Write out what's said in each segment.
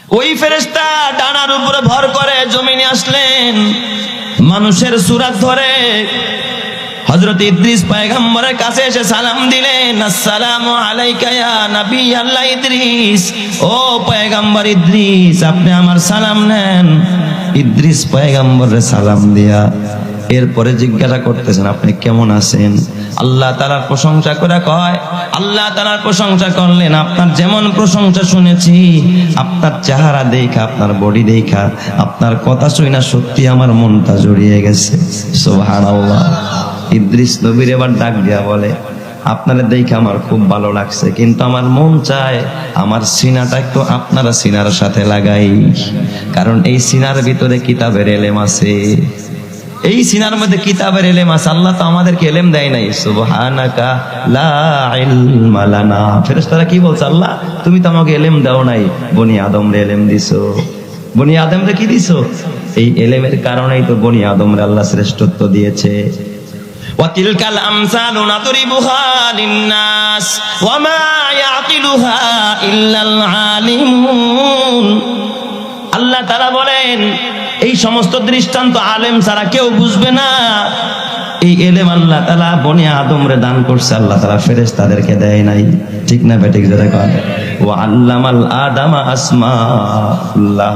ওই ফেরেশতা ডানার উপরে ভর করে জমিনে আসলেন, মানুষের সূরত ধরে হযরত ইদ্রিস পয়গম্বরের কাছে এসে সালাম দিলেন, আসসালামু আলাইকা ইয়া নবী আল্লাহ ইদ্রিস। ও পয়গম্বর ইদ্রিস, আপনি আমার সালাম নেন। ইদ্রিস পয়গম্বরের সালাম দিয়া এরপরে জিজ্ঞাসা করতেছেন, আপনি কেমন আছেন? আল্লাহ তাআলার প্রশংসা করে কয়, আল্লাহ তাআলার প্রশংসা করলেন, আপনার যেমন প্রশংসা শুনেছি, আপনার চেহারা দেখা, আপনার বডি দেখা, আপনার কথা শুনে সত্যি আমার মনটা জড়িয়ে গেছে। সুবহানাল্লাহ। ইদ্রিস নবীর এবার ডাক দিয়া বলে, আপনারা দেখে আমার খুব ভালো লাগছে, কিন্তু আমার মন চায় আমার সিনাটা একটু আপনারা সিনার সাথে লাগাই, কারণ এই সিনার ভিতরে কিতাবের এলেম আছে, এই সিনার মধ্যে কিতাবের এলেম আছে। আল্লাহ তো আমাদেরকে এলেম দেয় নাই। সুবহানাকা লা ইলমা লানা। ফেরেশতারা কি বলছে, আল্লাহ তুমি তো আমাকে এলেম দাও নাই, বনি আদমরে এলেম দিছো। বনি আদমরে কি দিছো? এই এলেমের কারণেই তো বনি আদমরে আল্লাহ শ্রেষ্ঠত্ব দিয়েছে। ওয়াতিলকাল আমসালু নাদরিবুহা লিন্নাস ওয়ামা ইয়াকিলুহা ইল্লাল আলিমুন। আল্লাহ তাআলা বলেন, এই সমস্ত দৃষ্টান্ত আলেম ছাড়া কেউ বুঝবে না। এই এলেম আল্লাহ তাআলা বনি আদমরে দান করছে, আল্লাহ তাআলা ফেরেশতাদেরকে দেয় নাই। ঠিক না বেঠিক? যারা কয় ওয়া আল্লামাল আদামা আসমাউল্লাহ,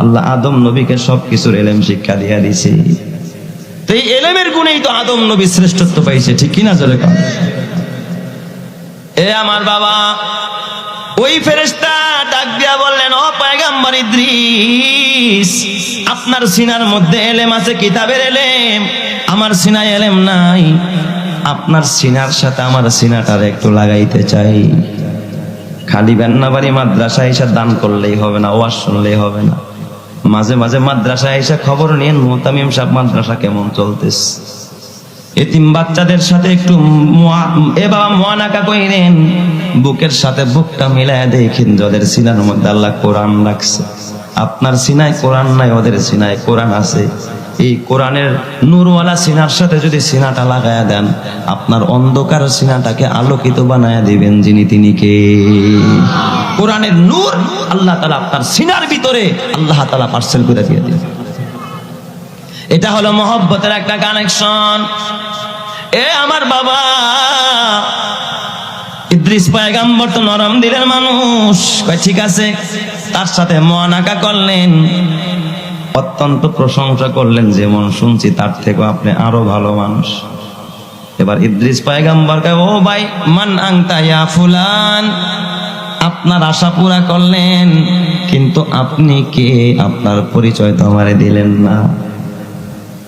আল্লাহ আদম নবীকে সবকিছুর এলেম শিক্ষা দিয়া দিয়েছে। তো এই এলেমের গুণেই তো আদম নবী শ্রেষ্ঠত্ব পাইছে। ঠিক কিনা? জোরে কন। এ আমার বাবা, ওই ফেরেশতা ডাক দিয়া বললেন, ও পয়গম্বর ইদ্রিস, আপনার সিনার মধ্যে এলেম আছে, কিতাবের এলেম, আমার সিনায় এলেম নাই। আপনার সিনার সাথে আমার সিনাটার একটু লাগাইতে চাই। খালি বেন্নাবাড়ি মাদ্রাসা এসে দান করলেই হবে না, ওয়াজ শুনলেই হবে না, মাঝে মাঝে মাদ্রাসায় এসে খবর নিন মুহতামিম সাহেব মাদ্রাসা কেমন চলতেছে। এতিম বাচ্চাদের সাথে একটু মুআনাকা কইরেন, বুকের সাথে বুকটা মিলায় দেখেন যাদের সিনার মধ্যে আল্লাহ কোরআন রাখছে। আপনার সিনায় কোরআন নাই, ওদের সিনায় কোরআন আছে। এই কোরআনের নূরওয়ালা সিনার সাথে যদি সিনাটা লাগায়া দেন, আপনার অন্ধকার সিনাটাকে আলোকিত বানায়া দিবেন যিনি, তিনি কে? কোরআনের নূর আল্লাহ তাআলা আপনার সিনার ভিতরে আল্লাহ তাআলা পার্সেল করে দিয়ে দিবেন। এটা হলো মহব্বতের একটা কানেকশন। এ আমার বাবা, ইদ্রিস পয়গম্বর তো নরম দিলের মানুষ, কয় ঠিক আছে, তার সাথে মুআনাকা করলেন, অত্যন্ত প্রশংসা করলেন, যেমন শুনছি তার থেকে আপনি আরো ভালো মানুষ। এবার ইদ্রিস পয়গম্বর কয়, ও ভাই, মান আনতা ইয়া ফুলান, আপনার আশা পুরা করলেন, কিন্তু আপনি কে? আপনার পরিচয় তো আমারে দিলেন না।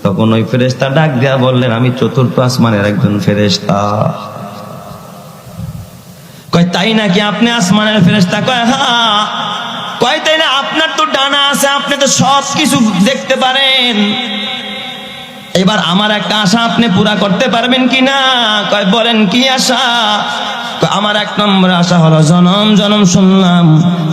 তখন ওই ফেরেশতা ডাক দিয়া বললেন, আমি চতুর্থ আসমানের একজন ফেরেশতা। কয় তাই নাকি? আপনি আসমানের ফেরেশতা? কয় হ্যাঁ। কয় তাই না? আপনার তো ডানা আছে, আপনি তো সব কিছু দেখতে পারেন। এবার আমার একটা আশা আপনি পুরা করতে পারবেন কিনা? কয় বলেন, কি আশা? আমার এক নম্বর আশা হলো, জনম জনম শুনলাম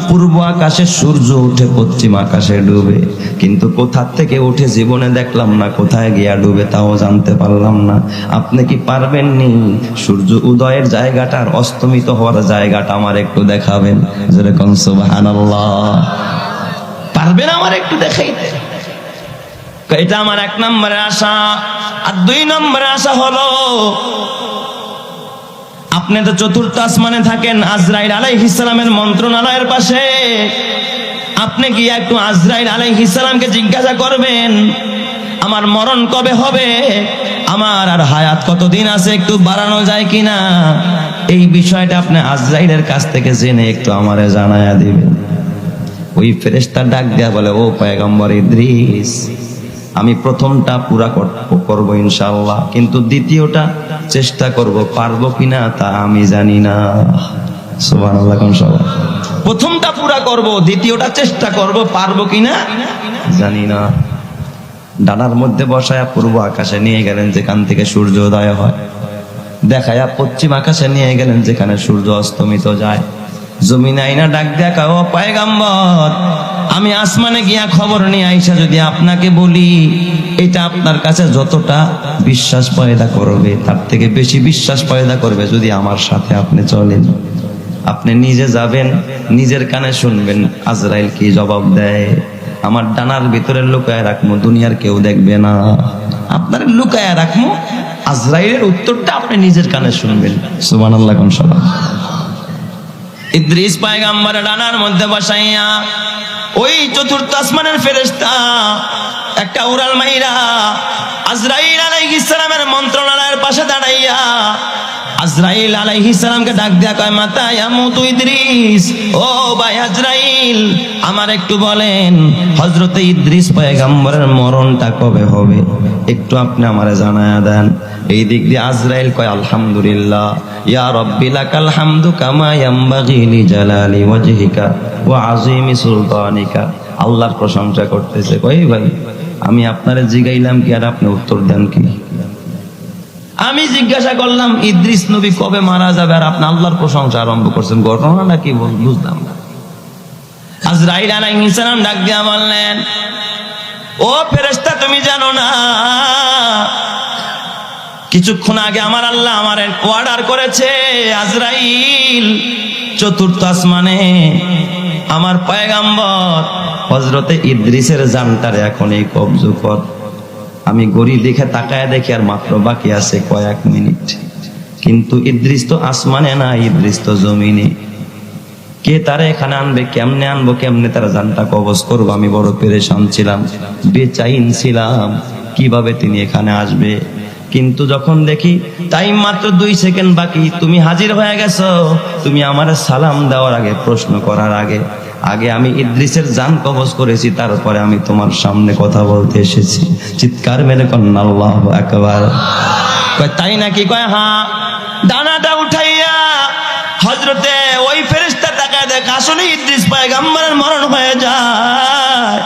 পূর্ব আকাশে সূর্য উঠে পশ্চিম আকাশে ডুবে, কিন্তু কোথা থেকে উঠে জীবনে দেখলাম না, কোথায় গিয়া ডুবে তাও জানতে পারলাম না। আপনি কি পারবেন নি সূর্য উদয়ের জায়গাটা আর অস্তমিত হওয়ার জায়গাটা আমার একটু দেখাবেন? যেরকম সুবহানাল্লাহ, পারবেন আমার একটু দেখাইতে? এটা আমার এক নম্বরের আশা। আর দুই নম্বরের আশা হলো, আপনি তো চতুর্থ আসমানে থাকেন, আজরাইল আলাইহিস সালামের মন্ত্রণালয়ের পাশে, আপনি গিয়ে একটু আজরাইল আলাইহিস সালামকে জিজ্ঞাসা করবেন আমার মরণ কবে হবে, আমার আর হায়াত কতদিন আছে, একটু বাড়ানো যায় কিনা। এই বিষয়টা আপনি আজরাইলের কাছ থেকে জেনে একটু আমারে জানায়া দিবেন। ওই ফেরেশতা ডাক দেয়া বলে, ও পয়গম্বর ইদ্রিস, আমি প্রথমটা পুরা করবো ইনশাআল্লাহ, কিন্তু দ্বিতীয়টা চেষ্টা করব, পারবো কিনা তা আমি জানি না। সুবহানাল্লাহ। কোন সবাই? প্রথমটা পুরা করব, দ্বিতীয়টা চেষ্টা করব, পারবো কিনা জানি না। ডানার মধ্যে বসায়া পূর্ব আকাশে নিয়ে গেলেন যেখান থেকে সূর্য উদয় হয়, দেখায়া পশ্চিম আকাশে নিয়ে গেলেন যেখানে সূর্য অস্তমিত যায়। জমিনে আইনা ডাক দেখা, ও পয়গম্বর, আমি আসমানে গিয়া খবর নিয়ে আইসা যদি আপনাকে বলি, এটা আপনার কাছে যতটা বিশ্বাস পয়দা করবে তার থেকে বেশি বিশ্বাস পয়দা করবে যদি আমার সাথে আপনি চলেন। আপনি নিজে যাবেন, নিজের কানে শুনবেন আজরাইল কি জবাব দেয়। আমার ডানার ভিতরে লুকায় রাখবো, দুনিয়ার কেউ দেখবে না। আপনার লুকায় রাখবো, আজরাইলের উত্তরটা আপনি নিজের কানে শুনবেন। সুবহানাল্লাহ কোন সবাই। ইদ্রিস পয়গম্বর ডানার মধ্যে বসাইয়া ওই চতুর্থ আসমানের ফেরেশতা একটা উড়াল মাইরা আজরাইল আলাইহিস সালামের মন্ত্রণালয়ের পাশে দাঁড়াইয়া আজরাইল আলাইহিস সালামকে ডাক দেয়া কয়, মাতা ইয়ামুতু ইদ্রিস, ও ভাই আজরাইল আমার একটু বলেন হযরতে ইদ্রিস পয়গম্বরের মরণটা কবে হবে, একটু আপনি আমারে জানায়া দেন। এই দিক দিয়ে আজরাইল কয়, আলহামদুলিল্লাহ ইয়া রাব্বি লাকাল হামদু কামা ইয়ামবাগি লিজালালি ওয়াজহিকা ওয়া আযীমি সুলতানিকা। আল্লাহর প্রশংসা করতেছে। কই ভাই আমি আপনারে জিগাইলাম কি আর আপনি উত্তর দেন কি? আমি জিজ্ঞাসা করলাম ইদ্রিস নবী কবে মারা যাবে আর আপনি আল্লাহর প্রশংসা আরম্ভ করছেন, ঘটনাটা কি বুঝলাম না। আজরাইল আলাইহিস সালাম ডাক দিয়া বললেন, ও ফেরেশতা তুমি জানো না কিছুক্ষণ আগে আমার আল্লাহ আমার অর্ডার করেছে আজরাইল চতুর্থ আসমানে আমার পয়গম্বর হযরতে ইদ্রিসের জানটারে এখন এই কবজ কর। আমি গড়ি দেখে তাকায় দেখি আর মাত্র বাকি আছে কয়েক মিনিট, কিন্তু ইদ্রিস তো আসমানে না, ইদ্রিস তো জমিনে। কে তারা এখানে আনবে, কেমনে আনবো, কেমনে তারা জানটা কবজ করবো? আমি বড় পেরেশান ছিলাম, বেচাইন ছিলাম কিভাবে তিনি এখানে আসবে। কিন্তু যখন দেখি টাইম মাত্র 2 সেকেন্ড বাকি, তুমি হাজির হয়ে গেছো, তুমি আমার সালাম দেওয়ার আগে, প্রশ্ন করার আগে আগে আমি ইদ্রিসের জান কবজ করেছি, তারপরে আমি তোমার সামনে কথা বলতে এসেছি। চিৎকার মেরে কন্যা আল্লাহু আকবার। কয় তাই নাকি? কয় হ্যাঁ। ডানাটা উঠাইয়া হযরতে ওই ফেরেশতা তাকায় দেখ আসলে ইদ্রিস পয়গম্বরের মরণ হয়ে যায়।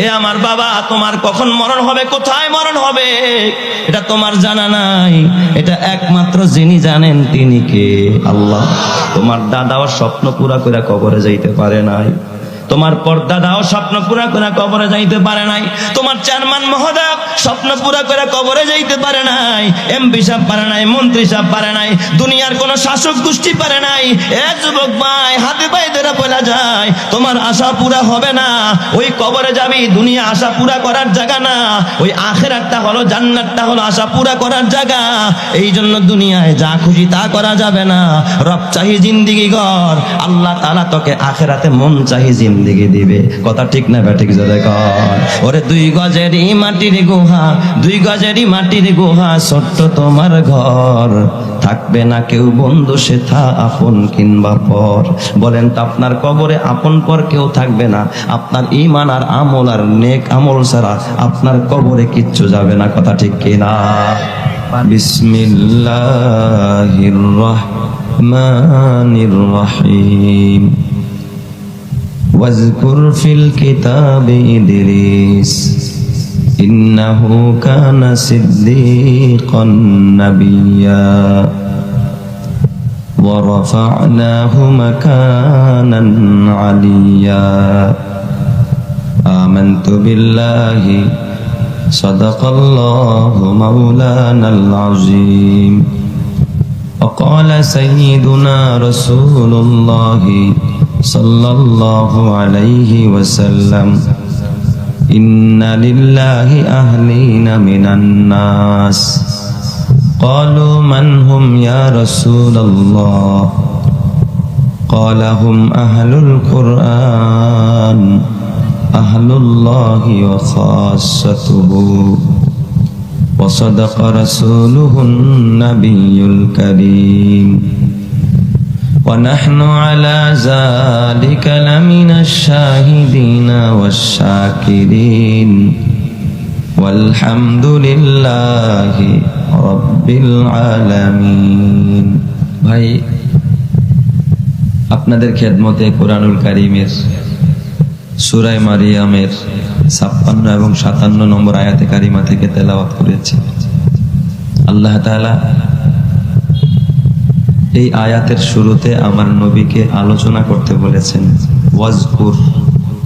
এ আমার বাবা, তোমার কখন মরণ হবে, কোথায় মরণ হবে এটা তোমার জানা নাই, এটা একমাত্র যিনি জানেন তিনি কে? আল্লাহ। তোমার দাদাও স্বপ্ন পুরা করে কবরে যাইতে পারে নাই, তোমার পরদাদাও স্বপ্ন পুরা করে কবরে যাইতে পারে নাই, তোমার চেয়ারম্যান মহোদয় স্বপ্ন পুরা করে কবরে যাইতে পারে নাই, এমপি সাহেব পারে নাই, মন্ত্রী সাহেব পারে নাই, দুনিয়ার কোন শাসক গোষ্ঠী পারে নাই। এ যুবক ভাই, হাতে পায়ে ধরে বলা যায় তোমার আশা পুরা হবে না। ওই কবরে যাবি, দুনিয়া আশা পুরা করার জায়গা না, ওই আখিরাতটা হলো, জান্নাতটা হলো আশা পুরা করার জায়গা। এই জন্য দুনিয়ায় যা খুশি তা করা যাবে না। রব চাহি জিন্দিগি গর, আল্লাহ তাআলা তোকে আখিরাতে মন চাহি জিন্দিগি দিবে। কথা ঠিক না ব্যাঠিক? জোরে কর। ওরে 2 গজেরই মাটির গুহা, 2 গজেরই মাটির গুহা, ছোট্ট তোমার ঘর, থাকবে না কেউ বন্ধু সেথা আপন কিংবা পর। বলেন তো আপনার কবরে আপন পর কেউ থাকবে না। আপনার ঈমান আর আমল আর নেক আমল ছাড়া আপনার কবরে কিচ্ছু যাবে না। কথা ঠিক কিনা? বিসমিল্লাহির রহমানির রহিম। واذكر في الكتاب إدريس إنه كان صديقا نبيا ورفعناه مكانا عليا آمنت بالله صدق الله مولانا العظيم وقال سيدنا رسول الله صلى الله عليه وسلم إن لله أهلين من الناس قالوا من هم يا رسول الله قال هم أهل القرآن أهل الله وخاصته وصدق رسوله النبي الكريم ونحن على ذلك لمن الشاهدين والشاكرين والحمد لله رب العالمين। ভাই, আপনাদের খেদমতে কোরআনুল কারীমের সূরা মারিয়ামের 56 এবং 57 নম্বর আয়াতে কারিমা থেকে তেলাওয়াত করেছি। আল্লাহ তাআলা এই আয়াতের শুরুতে আমার নবীকে আলোচনা করতে বলেছেন। ওয়াজকুর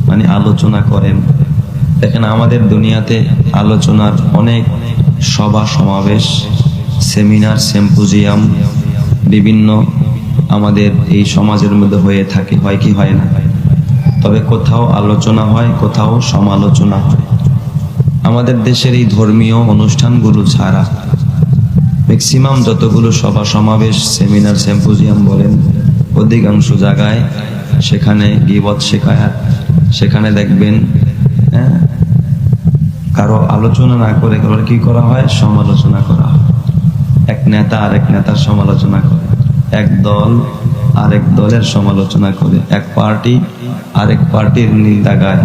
মানে আলোচনা করেন। দেখেন, আমাদের দুনিয়াতে আলোচনার অনেক সভা সমাবেশ, সেমিনার, সিম্পোজিয়াম, বিভিন্ন আমাদের এই সমাজের মধ্যে হয়ে থাকে, হয় কি হয় না? তবে কোথাও আলোচনা হয়, কোথাও সমালোচনা হয়। আমাদের দেশের এই ধর্মীয় অনুষ্ঠানগুলো ছাড়া ম্যাক্সিমাম যতগুলো সভা সমাবেশ, সেমিনার, সিম্পোজিয়াম বলেন, অধিকাংশ জায়গায় সেখানে গীবত শেখায়াত, সেখানে দেখবেন কারো আলোচনা না করে কি করা হয়? সমালোচনা করা হয়। এক নেতা আরেক নেতার সমালোচনা করে, এক দল আরেক দলের সমালোচনা করে, এক পার্টি আরেক পার্টির নিন্দা গায়।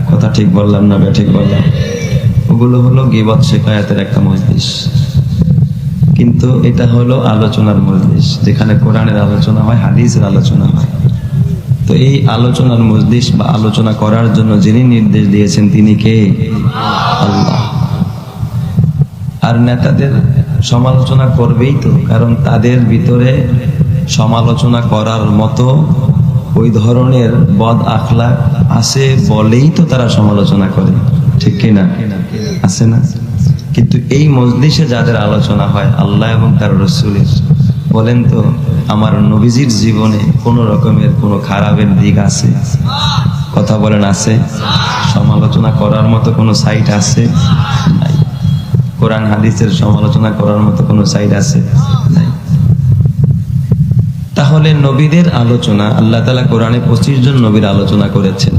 কথা ঠিক বললাম না ঠিক বললাম? ওগুলো হলো গীবত শেখায়াতের একটা মজলিস। কিন্তু এটা হলো আলোচনার মজলিস, যেখানে কোরআনের আলোচনা হয়, হাদিসের আলোচনা হয়। তো এই আলোচনার মজলিস বা আলোচনা করার জন্য যিনি নির্দেশ দিয়েছেন তিনি কে? আল্লাহ। আর নেতাদের সমালোচনা করবেই তো, কারণ তাদের ভিতরে সমালোচনা করার মতো ওই ধরনের বদ আখলাক আছে বলেই তো তারা সমালোচনা করে, ঠিক কিনা? আছে না? কিন্তু এই মজলিসে যাদের আলোচনা হয় আল্লাহ এবং তার রাসূলের, বলেন তো আমার নবীজির জীবনে কোন রকমের কোন খারাপের দিক আছে? কথা বলেন, আছে? সমালোচনা করার মতো কোনো সাইট আছে? নাই। কোরআন হাদিসের সমালোচনা করার মতো কোনো সাইট আছে? নাই। তাহলে নবীদের আলোচনা, আল্লাহ তাআলা কোরআনে 25 জন নবীর আলোচনা করেছেন।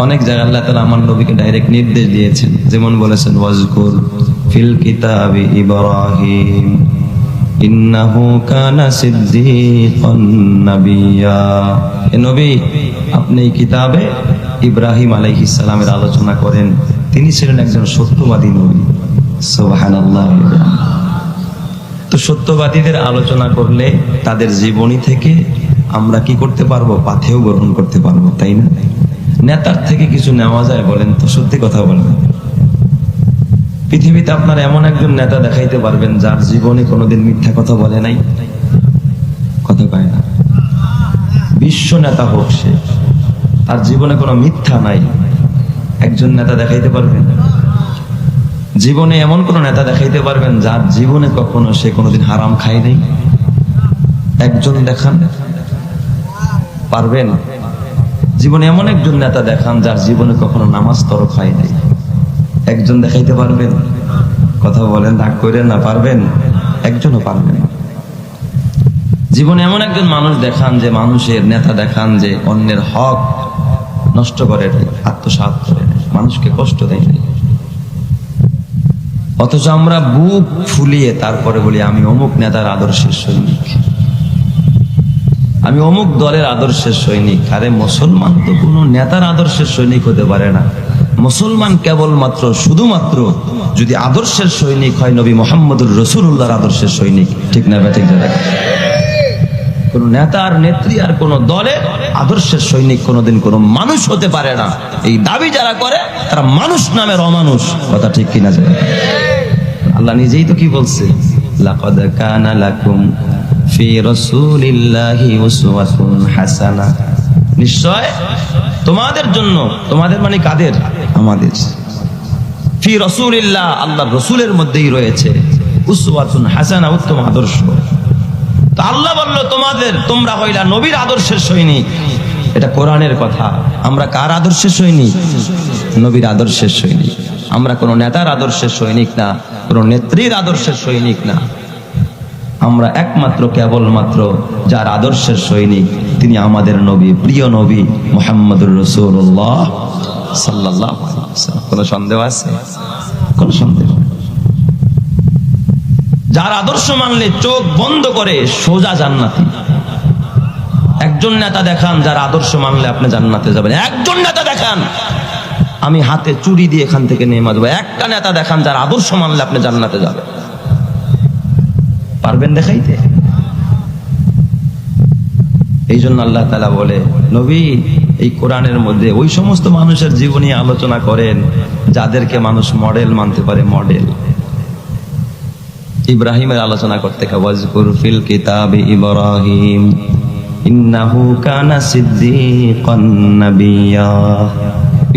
অনেক জায়গায় আল্লাহ তাআলা আমার নবীকে ডাইরেক্ট নির্দেশ দিয়েছেন, যেমন বলেছেন ওয়াজকুর ফিল কিতাবি ইব্রাহিম ইন্নাহু কানা সিদ্দীকান নাবিয়্যা। এ নবী, আপনি এই কিতাবে ইব্রাহিম আলাইহিস সালামের আলোচনা করেন, তিনি ছিলেন একজন সত্যবাদী নবী। সুবহানাল্লাহ। তো সত্যবাদীদের আলোচনা করলে তাদের জীবনী থেকে আমরা কি করতে পারবো? পাথেয় গ্রহণ করতে পারবো, তাই না? নেতার থেকে কিছু নেওয়া যায়? বলেন তো, সত্যি কথা বলবেন। পৃথিবীতে আপনার এমন একজন নেতা দেখাইতে পারবেন যার জীবনে কোনোদিন মিথ্যা কথা বলে নাই? কথা পায় না। বিশ্ব নেতা হোক সে, তার জীবনে কোনো মিথ্যা নাই, একজন নেতা দেখাইতে পারবেন? জীবনে এমন কোন নেতা দেখাইতে পারবেন যার জীবনে কখনো সে কোনোদিন হারাম খায় নাই? একজন দেখান, পারবেন? জীবনে এমন একজন নেতা দেখান যার জীবনে কখনো নামাজ তরক হয় নাই? একজন দেখাইতে পারবেন? কথা বলেন, রাগ করেন না, পারবেন? একজনও পারবেন না। জীবনে এমন একজন মানুষ দেখান, যে মানুষের নেতা দেখান যে অন্যের হক নষ্ট করে, আত্মসাৎ করে, মানুষকে কষ্ট দেয়। অথচ আমরা বুক ফুলিয়ে তারপরে বলি আমি অমুক নেতার আদর্শের সৈনিক, আমি অমুক দলের আদর্শের সৈনিক। আরে মুসলমান তো কোনো নেতার আদর্শের সৈনিক হতে পারে না। মুসলমান কেবলমাত্র শুধুমাত্র যদি আদর্শের সৈনিক হয় নবী মুহাম্মদুর রাসূলুল্লাহর আদর্শের সৈনিক, ঠিক না? ঠিক না? কোন নেতা আর নেত্রী আর কোন দলে আদর্শের সৈনিক কোনদিন কোন মানুষ হতে পারে না। এই দাবি যারা করে তারা মানুষ নামের অমানুষ। কথা ঠিক কিনা? যায় আল্লাহ নিজেই তো কি বলছে, লাকাদ কানা লাকুম ফি রাসূলিল্লাহি উসওয়াতুন হাসানা। নিশ্চয় তোমাদের জন্য, তোমাদের মানে কাদের? আমাদের। ফি রাসূলিল্লাহ, আল্লাহর রাসূলের মধ্যেই রয়েছে উসওয়াতুন হাসানা, উত্তম আদর্শ। তো আল্লাহ বলল তোমাদের, তোমরা হইলা নবীর আদর্শের সৈনিক। এটা কোরআনের কথা। আমরা কার আদর্শের সৈনিক? নবীর আদর্শের সৈনিক। আমরা কোন নেতার আদর্শের সৈনিক না, কোন নেত্রীর আদর্শের সৈনিক না। আমরা একমাত্র কেবলমাত্র যার আদর্শের সৈনিক তিনি আমাদের নবী, প্রিয় নবী মুহাম্মদুর রাসূলুল্লাহ সাল্লাল্লাহু আলাইহি ওয়াসাল্লাম। কোনো সন্দেহ আছে? কোনো সন্দেহ? যার আদর্শ মানলে চোখ বন্ধ করে সোজা জান্নাতি। একজন নেতা দেখান যার আদর্শ মানলে আপনি জান্নাতে যাবেন। একজন নেতা দেখান, আমি হাতে চুরি দিয়ে এখান থেকে নেমে দেবো। একটা নেতা দেখান যার আদর্শ মানলে আপনি জান্নাতে যাবেন। পারবেন দেখাইতে? এই জন্য আল্লাহ তাআলা বলে, নবী এই কোরআনের মধ্যে ওই সমস্ত মানুষের জীবনী আলোচনা করেন যাদেরকে মানুষ মডেল মানতে পারে। মডেল ইব্রাহিমের আলোচনা করতে, ওয়াজকুর ফিল কিতাবি ইব্রাহিম ইন্নাহু কানা সিদ্দীকান নাবিয়্যা।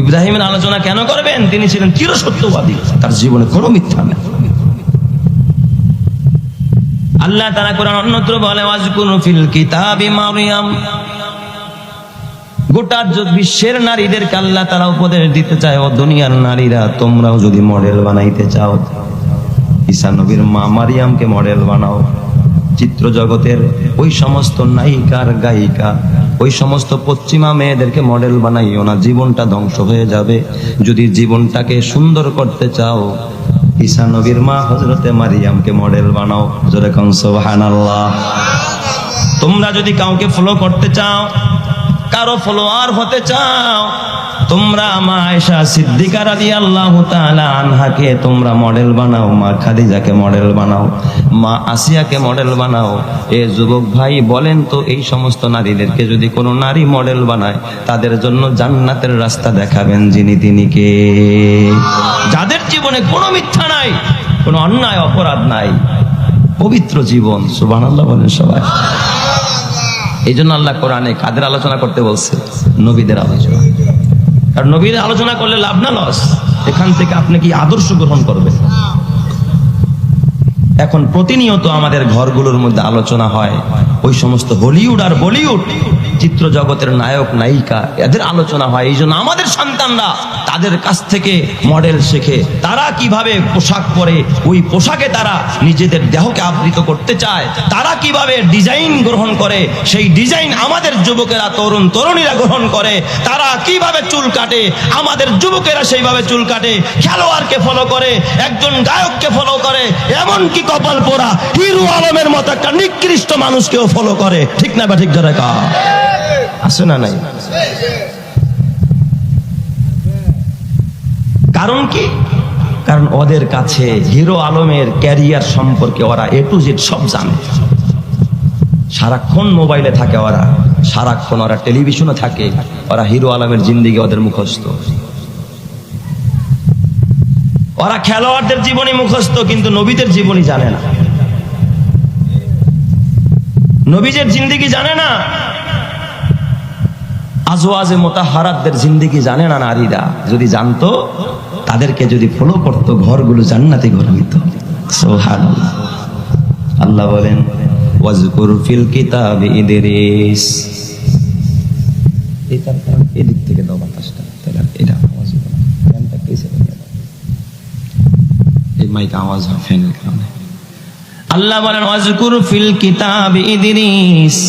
ইব্রাহিমের আলোচনা কেন করবেন? তিনি ছিলেন চিরসত্যবাদী, তার জীবনে কোনো মিথ্যা নেই। আল্লাহ তাআলা কোরআন অন্যত্র বলে ওয়াজকুরু ফিল কিতাবি মারইয়াম। গোটা বিশ্বের নারীদেরকে আল্লাহ তাআলা উপদেশ দিতে চায়, ও দুনিয়ার নারীরা তোমরাও যদি মডেল বানাইতে চাও, ঈসা নবীর মা মারিয়ামকে মডেল বানাও। চিত্র জগতের ওই সমস্ত নায়িকার গায়িকা, ওই সমস্ত পশ্চিমা মেয়েদেরকে মডেল বানাইও না, জীবনটা ধ্বংস হয়ে যাবে। যদি জীবনটাকে সুন্দর করতে চাও, ঈসা নবীর মা হযরতে মারিয়ামকে মডেল বানাও। জোরে কোন সুবহানাল্লাহ। তোমরা যদি কাউকে ফলো করতে চাও, কারো ফলোয়ার হতে চাও, তোমরা মা আয়েশা সিদ্দিকা রাদিয়াল্লাহু তাআলা আনহাকে তোমরা মডেল বানাও, মা খাদিজাকে মডেল বানাও, মা আসিয়াকে মডেল বানাও। এ যুবক ভাই বলেন তো, এই সমস্ত নারীদেরকে যদি কোনো নারী মডেল বানায়, তাদের জন্য জান্নাতের রাস্তা দেখাবেন যিনি, তিনি কে? যাদের জীবনে কোনো মিথ্যা নাই, কোনো অন্যায় অপরাধ নাই, পবিত্র জীবন। সুবহানাল্লাহ বলেন সবাই। এই জন্য আল্লাহ কোরআনে কাদের আলোচনা করতে বলছে? নবীদের আলোচনা। আর নবীদের আলোচনা করলে লাভ না লস? এখান থেকে আপনি কি আদর্শ গ্রহণ করবেন? এখন প্রতিনিয়ত আমাদের ঘরগুলোর মধ্যে আলোচনা হয় ওই সমস্ত হলিউড আর বলিউড চিত্র জগতের নায়ক নায়িকা, এদের আলোচনা হয়। এই জন্য আমাদের সন্তানরা তাদের কাছ থেকে মডেল শেখে, তারা কিভাবে পোশাক পরে, ওই পোশাকে তারা নিজেদের দেহকে আবৃত করতে চায়, তারা কিভাবে ডিজাইন গ্রহণ করে, সেই ডিজাইন আমাদের যুবকেরা, তরুণ তরুণীরা গ্রহণ করে। তারা কিভাবে চুল কাটে, আমাদের যুবকেরা সেইভাবে চুল কাটে। খেলোয়াড়কে ফলো করে, একজন গায়ককে ফলো করে, এমনকি কপাল পোড়া হিরো আলমের মতো একটা নিকৃষ্ট মানুষকেও ফলো করে। ঠিক না বা ঠিক জোরে কা আছে না নাই? কারণ কি? কারণ ওদের কাছে হিরো আলমের ক্যারিয়ার সম্পর্কে ওরা এ টু জেড সব জানে। সারাক্ষণ মোবাইলে থাকে ওরা, সারাক্ষণ ওরা টেলিভিশনে থাকে, ওরা হিরো আলমের জিন্দেগি ওদের মুখস্থ। ওরা খেলোয়াড়দের জীবনী মুখস্থ, কিন্তু নবীদের জীবনী জানে না, নবীদের জিন্দেগি জানে না, আজওয়াজে মুতাহহারাতদের জিন্দেগি জানে না নারীরা। যদি জানতো, তাদেরকে যদি ফলো করতো, ঘরগুলো জান্নাতি ঘর হইতো। সুবহানাল্লাহ। আল্লাহ বলেন ওয়াজকুর ফিল কিতাবি ইদরিস। এটার কারণ এদিক থেকে দাও বাতাসটা, তাহলে এটা আওয়াজ হবে না। ফ্যানটা কেসে দেবে, এই মাইক আওয়াজ হয় ফ্যানের কারণে। আল্লাহ বলেন ওয়াজকুর ফিল কিতাবি ইদরিস।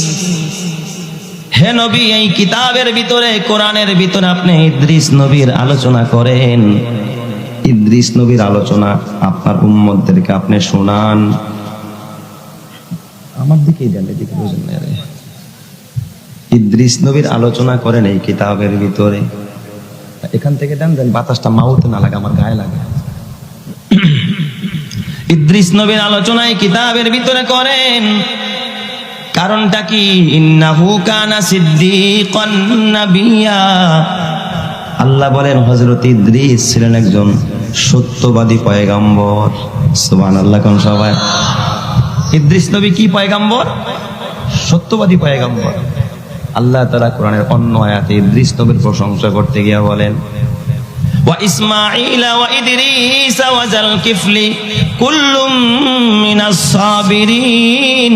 হে নবী, এই কিতাবের ভিতরে, কোরআনের ভিতরে আপনি ইদ্রিস নবীর আলোচনা করেন। ইদ্রিস নবীর আলোচনা আপনার উম্মতদেরকে আপনি শোনান। আমার দিকেই দেন, এদিকে বুঝেন না রে। ইদ্রিস নবীর আলোচনা করেন এই কিতাবের ভিতরে। এখান থেকে দেন, দেন বাতাসটা মাউতে না লাগে, আমার গায়ে লাগে। ইদ্রিস নবীর আলোচনা এই কিতাবের ভিতরে করেন। কারণটা কি? ইন্নাহু কানা সিদ্দীকান নাবিয়্যা। আল্লাহ বলেন হযরত ইদ্রিস ছিলেন একজন সত্যবাদী পয়গম্বর। সুবহানাল্লাহ কোন সবাই। ইদ্রিস নবী কি পয়গম্বর? সত্যবাদী পয়গম্বর। আল্লাহ তাআলা কোরআনের অন্য আয়াতে ইদ্রিস নবীর প্রশংসা করতে গিয়ে বলেন ওয়া ইসমাঈলা ওয়া ইদরিস ওয়া যাল কিফলি কুল্লুম মিনাস সাবিরিন।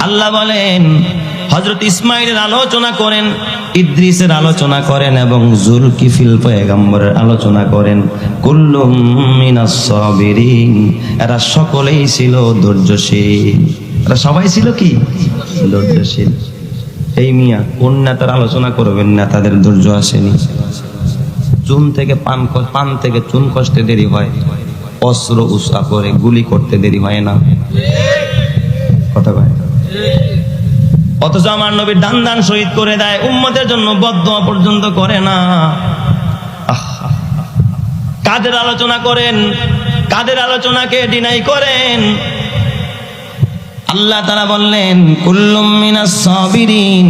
আল্লাহ বলেন হযরত ইসমাঈলের আলোচনা করেন, ইদ্রিসের আলোচনা করেন এবং যুলকিফিল পয়গম্বরের আলোচনা করেন। কুল্লুম মিনাস সাবিরিন, এরা সকলেই ছিল ধৈর্যশীল। এরা সবাই ছিল কি? ধৈর্যশীল। এই মিয়া কোন নেতার আলোচনা করবেন না তাদের ধৈর্য আসেনি? চুন থেকে পান থেকে চুন কষ্টে দেরি হয়, অস্ত্র উৎসা করে গুলি করতে দেরি হয় না। কথা কয়। অথচ আমার নবীর দান দান শহীদ করে দেয়, উম্মতের জন্য বদদোয়া পর্যন্ত করে না। কাদের আলোচনা করেন? কাদের আলোচনাকে ডিনাই করেন? আল্লাহ তাআলা বললেন কুল্লুম মিনাস সাবিরিন,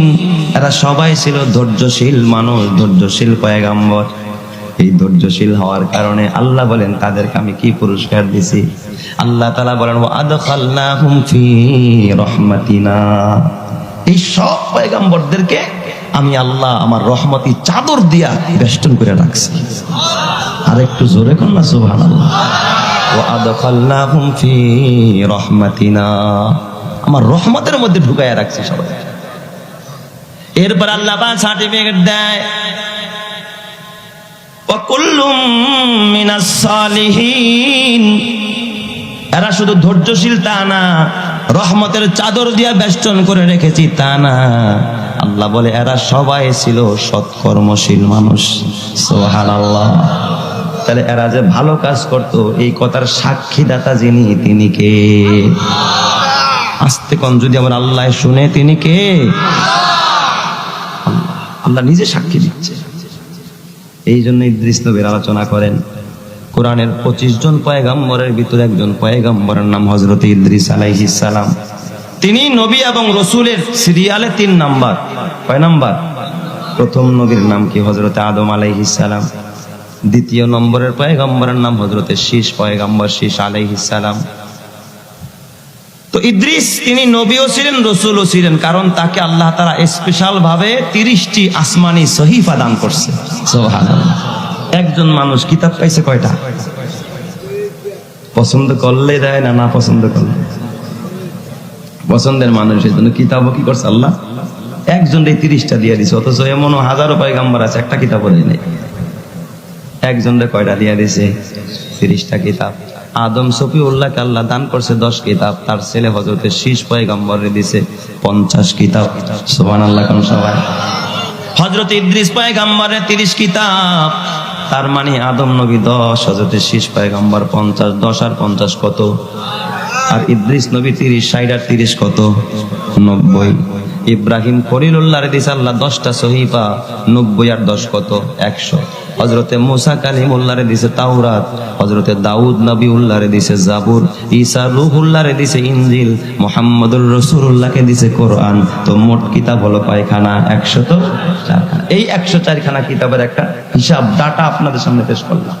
এরা সবাই ছিল ধৈর্যশীল মানুষ, ধৈর্যশীল পয়গম্বর। এই ধৈর্যশীল হওয়ার কারণে আল্লাহ বলেন তাদেরকে আমি কি পুরস্কার দিছি। আল্লাহ তাআলা বলেন ওয়া আদখালনাহুম ফি রাহমাতিনা। এই সব পয়গম্বরদেরকে আমি আল্লাহ আমার রহমতি চাদর দিয়া বেষ্টন করে রাখছি। আর একটু জোরে কোন না সুবহানাল্লাহ। ওয়া আদখালনাহুম ফি রাহমাতিনা। আমার রহমতের মধ্যে ঢুকাইয়া রাখছি সবাই। এরপর আল্লাহ পাক সার্টিফিকেট দেয়, ওয়া কুল্লুম মিনাস সালিহিন। এরা শুধু ধৈর্যশীল তা না, রহমতের চাদর দিয়া বেষ্টন করে রেখেছি তা না, আল্লাহ বলে এরা সবাই ছিল সৎকর্মশীল মানুষ। সুবহানাল্লাহ। তাহলে এরা যে ভালো কাজ করত এই কথার সাক্ষীদাতা যিনি, তিনি কে? আস্তে কোন যদি আমার আল্লাহ শুনে, তিনি কে? আল্লাহ নিজে সাক্ষী দিচ্ছে। এই জন্য ইদ্রিস নবীর আলোচনা করেন। কোরআনের 25 জন পয়গম্বরের ভিতরে একজন পয়গম্বরের নাম হযরত ইদ্রিস আলাইহিস সালাম। তিনি নবী এবং রসুলের সিরিয়ালে 3 নাম্বার। কয় নাম্বার? প্রথম নবীর নাম কি? হযরত আদম আলাইহিস সালাম। দ্বিতীয় নম্বরের পয়গম্বরের নাম হযরত শীষ পয়গম্বর, শীষ আলাইহিস সালাম। তো ইদ্রিস তিনি নবীও ছিলেন, রসুলও ছিলেন, কারণ তাকে আল্লাহ তাআলা স্পেশাল ভাবে 30টি আসমানি সহিফা দান করছে। সুবহানাল্লাহ। একজন মানুষ কিতাব পাইছে কয়টা? পছন্দ করলে দেয় না, না পছন্দ করলে? পছন্দের মানুষের জন্য কিতাবও কি করছে আল্লাহ? একজনরে 30টা দিয়ে দিছে, অথচ এমনও হাজারো পয়গম্বর আছে একটা কিতাবও দেয় নাই। একজনরে কয়টা দিয়ে দিছে? 30টা কিতাব। আদম সফিউল্লাহকে আল্লাহ দান করছে 10 কিতাব, তার ছেলে হযরত শীষ পয়গম্বরে দিছে 50 কিতাব। সুবহানাল্লাহ কোন সবাই? হযরত ইদ্রিস পয়গম্বরে 30 কিতাব, তার মানে আদম নবী 10, হযরত শীষ পয়গম্বর 50, 10 আর 50 কত? আর ইদ্রিস নবী 30, 60 আর 30 কত? 90। ইব্রাহিম খলিলুল্লাহর দিছে আল্লাহ 10টা সহিফা, 90 আর 10 কত? 100। হযরতে মুসা কালিমুল্লাহরে দিছে তাওরাত, হযরতে দাউদ নবীউল্লাহরে দিছে জাবুর, ঈসা রূহুল্লাহরে দিছে ইনজিল, মুহাম্মদুর রাসূলুল্লাহকে দিছে কোরআন। তো মোট কিতাব হলো কয়খানা? 104 খানা। এই 104 খানা কিতাবের একটা হিসাব, ডাটা আপনাদের সামনে পেশ করলাম।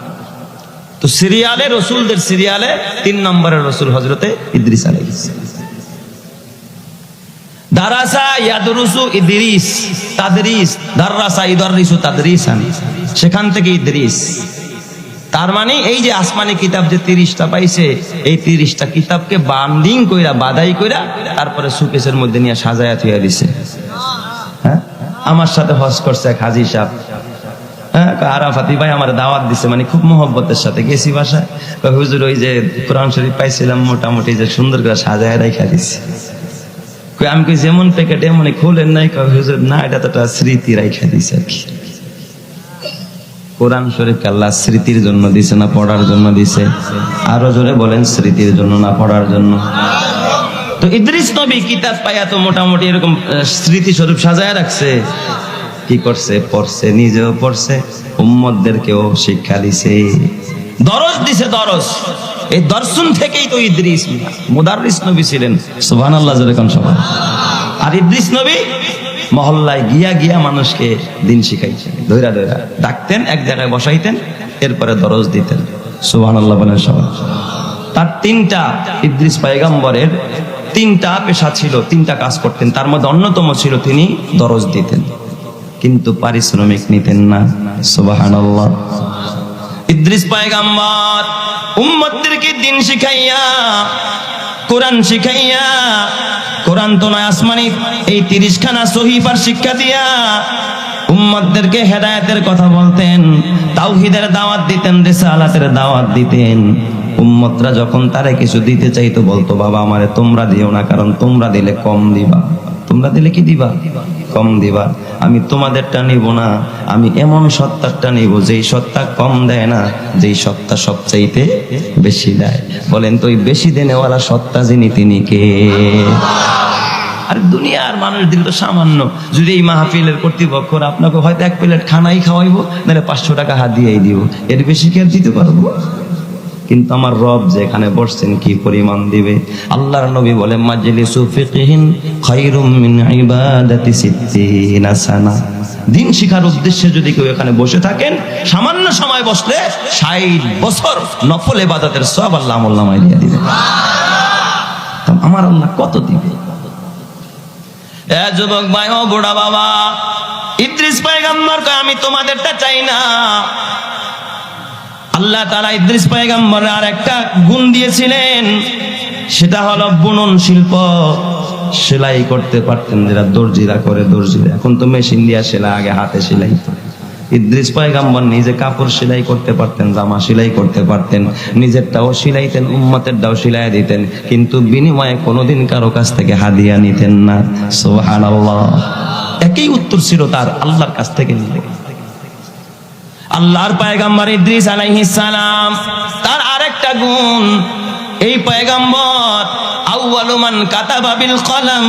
তো সিরিয়ালে, রসুলদের সিরিয়ালে 3 নম্বরের রসুল হযরতে ইদ্রিস আলাইহিস সালাম। দারাসা ইয়াদরুসু ইদ্রিস, তাদরিস, দারাসা ইদাররিসু তাদরিসান, সেখান থেকে ইদ্রিস। তার মানে এই যে আসমানি কিতাব যে 30টা পাইছে, এই 30টা কিতাবকে বান্ডিং কইরা, বাদাই কইরা, তারপরে সুকেসের মধ্যে নিয়ে সাজায়া থুইয়া দিছে। হ্যাঁ, আমার সাথে হজ করছে এক হাজী সাহেব। হ্যাঁ, আরাফাতি ভাই আমার দাওয়াত দিছে, মানে খুব মোহব্বতের সাথে গেছি বাসায়। হুজুর ওই যে কোরআন শরীফ পাইছিলাম মোটামুটি যে সুন্দর করে সাজায় রাখা দিছে। আমি কই যেমন প্যাকেট এমনই খোলেন নাই? হুজুর না, এটা তো একটা স্মৃতি রাখা দিছে আর কি। কোরআন শরীফ আল্লাহ স্মৃতির জন্য দিছে না পড়ার জন্য দিছে? আরো জোরে বলেন, স্মৃতির জন্য না পড়ার জন্য? তো ইদ্রিস নবী কিতাব পাইয়া তো মোটামুটি এরকম স্মৃতি স্বরূপ সাজায় রাখছে। কি করছে? পড়ছে, নিজেও পড়ছে, উম্মতদেরকেও শিক্ষা দিছে, দরস দিছে। দরস, এই দর্শন থেকেই তো ইদ্রিস মুদাররিস নবী ছিলেন। সুবহানাল্লাহ জোরে কোন সবাই? আর ইদ্রিস নবী মহল্লায় গিয়া গিয়া মানুষকে দিন শিখাইছেন, ধৈরা ধৈরা ডাকতেন, এক জায়গায় বসাইতেন, এরপরে দরস দিতেন। সুবহানাল্লাহ বলেন সবাই? তার 3টা, ইদ্রিস পয়গম্বরের 3টা পেশা ছিল, 3টা কাজ করতেন। তার মধ্যে অন্যতম ছিল তিনি দরস দিতেন, কিন্তু পারিশ্রমিক নিতেন না। সুবহানাল্লাহ। ইদ্রিস পয়গম্বর উম্মতদেরকে দিন শিখাইয়া, কোরআন শিখাইয়া, কোরআন তো নয় আসমানি এই 30 খানা সহিফার শিক্ষা দিয়া উম্মতদেরকে হেদায়েতের কথা বলতেন, তাওহীদের দাওয়াত দিতেন, রিসালাতের দাওয়াত দিতেন। উম্মতরা যখন তারে কিছু দিতে চাইতো বলতো, বাবা আমারে তোমরা দিও না, কারণ তোমরা দিলে কম দিবা। তোমরা দিলে কি দিবা? কম দিবা। আমি তোমাদেরটা নিব না, আমি এমন সত্তারটা নিব যেই সত্তা কম দেয় না, যেই সত্তা সবচাইতে বেশি দেয়। বলেন তো ওই বেশি দেনেওয়ালা সত্তা যিনি, তিনি কে? আর দুনিয়ার মানুষ দিল তো সামান্য। যদি এই মাহফিলের কর্তৃপক্ষরা আপনাকে হয়তো 1 প্লেট খানাই খাওয়াইবো, নাহলে 500 টাকা হাত দিয়েই দিব, এর বেশি কি আর দিতে পারবো? কিন্তু আমার রব যেখানে বসছেন কি পরিমাণ দিবে। আল্লাহর নবী বলে, মাজলিসু ফিকহিন খায়রুম মিন ইবাদাতি 60 সানা। দিন শিখার উদ্দেশ্যে যদি কেউ এখানে বসে থাকেন, সামান্য সময় বসলে 60 বছর নফল ইবাদতের সওয়াব আল্লাহ আমলনামায় দিয়ে দিবেন। আমার আল্লাহ কত দিবে? এ যুবক ভাই, ও বুড়া বাবা, ইদ্রিস পয়গম্বর কয় আমি তোমাদেরটা চাই না। আল্লাহ তাআলা ইদ্রিস পয়গম্বরের আর একটা গুণ দিয়েছিলেন, সেটা হলো বুনন শিল্প। সেলাই করতে পারতেন যারা দর্জিরা করে, দর্জিরা। এখন তো মেশিন দিয়া সেলাই, আগে হাতে সেলাই। ইদ্রিস পয়গম্বর নিজে কাপড় সেলাই করতে পারতেন, জামা সেলাই করতে পারতেন, নিজেরটাও সেলাইতেন, উম্মতেরটাও সেলাই দিতেন, কিন্তু বিনিময়ে কোনোদিন কারো কাছ থেকে হাদিয়া নিতেন না। সুবহানাল্লাহ। একই উত্তর ছিল তার, আল্লাহর কাছ থেকে নিতে। আল্লাহর পয়গম্বর ইদ্রিস আলাইহিস সালাম, তার আরেকটা গুণ, এই পয়গম্বর আউয়ালু মান কাতাবা বিল কলম,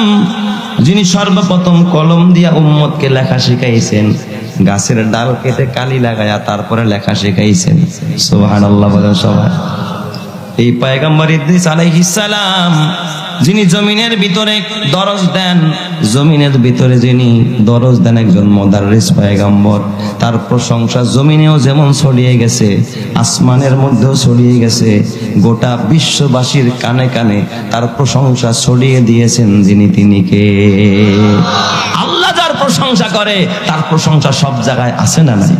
যিনি সর্বপ্রথম কলম দিয়া উম্মতকে লেখা শিখাইছেন। গাছের ডাল কেটে কালি লাগায়া তারপরে লেখা শিখাইছেন। সুবহানাল্লাহ বলেন সবাই। এই পয়গম্বর ইদ্রিস আলাইহিস সালাম, যিনি জমিনের ভিতরে দরজ দেন, জমিনের ভিতরে যিনি দরজ দেন, একজন মুদাররিস পয়গম্বর। তার প্রশংসা জমিনেও যেমন ছড়িয়ে গেছে, আসমানের মধ্যেও ছড়িয়ে গেছে। গোটা বিশ্ববাসীর কানে কানে তার প্রশংসা ছড়িয়ে দিয়েছেন যিনি, তিনি কে? আল্লাহ যার প্রশংসা করে তার প্রশংসা সব জায়গায় আছে না নাই?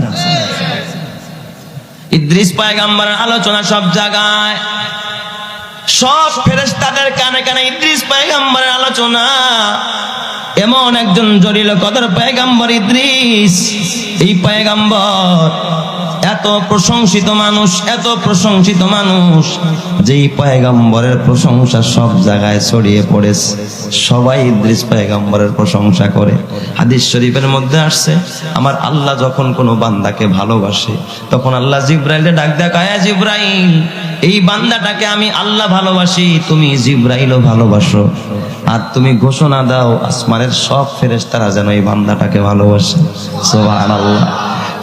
ইদ্রিস পয়গম্বরের আলোচনা সব জায়গায়, সব ফেরেশতাদের কানে কানে ইদ্রিস পয়গম্বরের আলোচনা। এমন একজন জলিল কদর পয়গম্বর ইদ্রিস। এই পয়গম্বর এত প্রশংসিত মানুষ, এত প্রশংসিত মানুষ, যেই পয়গম্বরের প্রশংসা সব জায়গায় ছড়িয়ে পড়েছে। সবাই ইদ্রিস পয়গম্বরের প্রশংসা করে। হাদিস শরীফের মধ্যে আসছে, আমার আল্লাহ যখন কোনো বান্দাকে ভালোবাসে, তখন আল্লাহ জিব্রাইলকে ডাক দেয়, আয়া জিব্রাইল, এই বান্দাটাকে আমি আল্লাহ ভালোবাসি, তুমি জিব্রাইলও ভালোবাসো, আর তুমি ঘোষণা দাও আসমানের সব ফেরেশতারা যেন এই বান্দাটাকে ভালোবাসে। সুবহানাল্লাহ।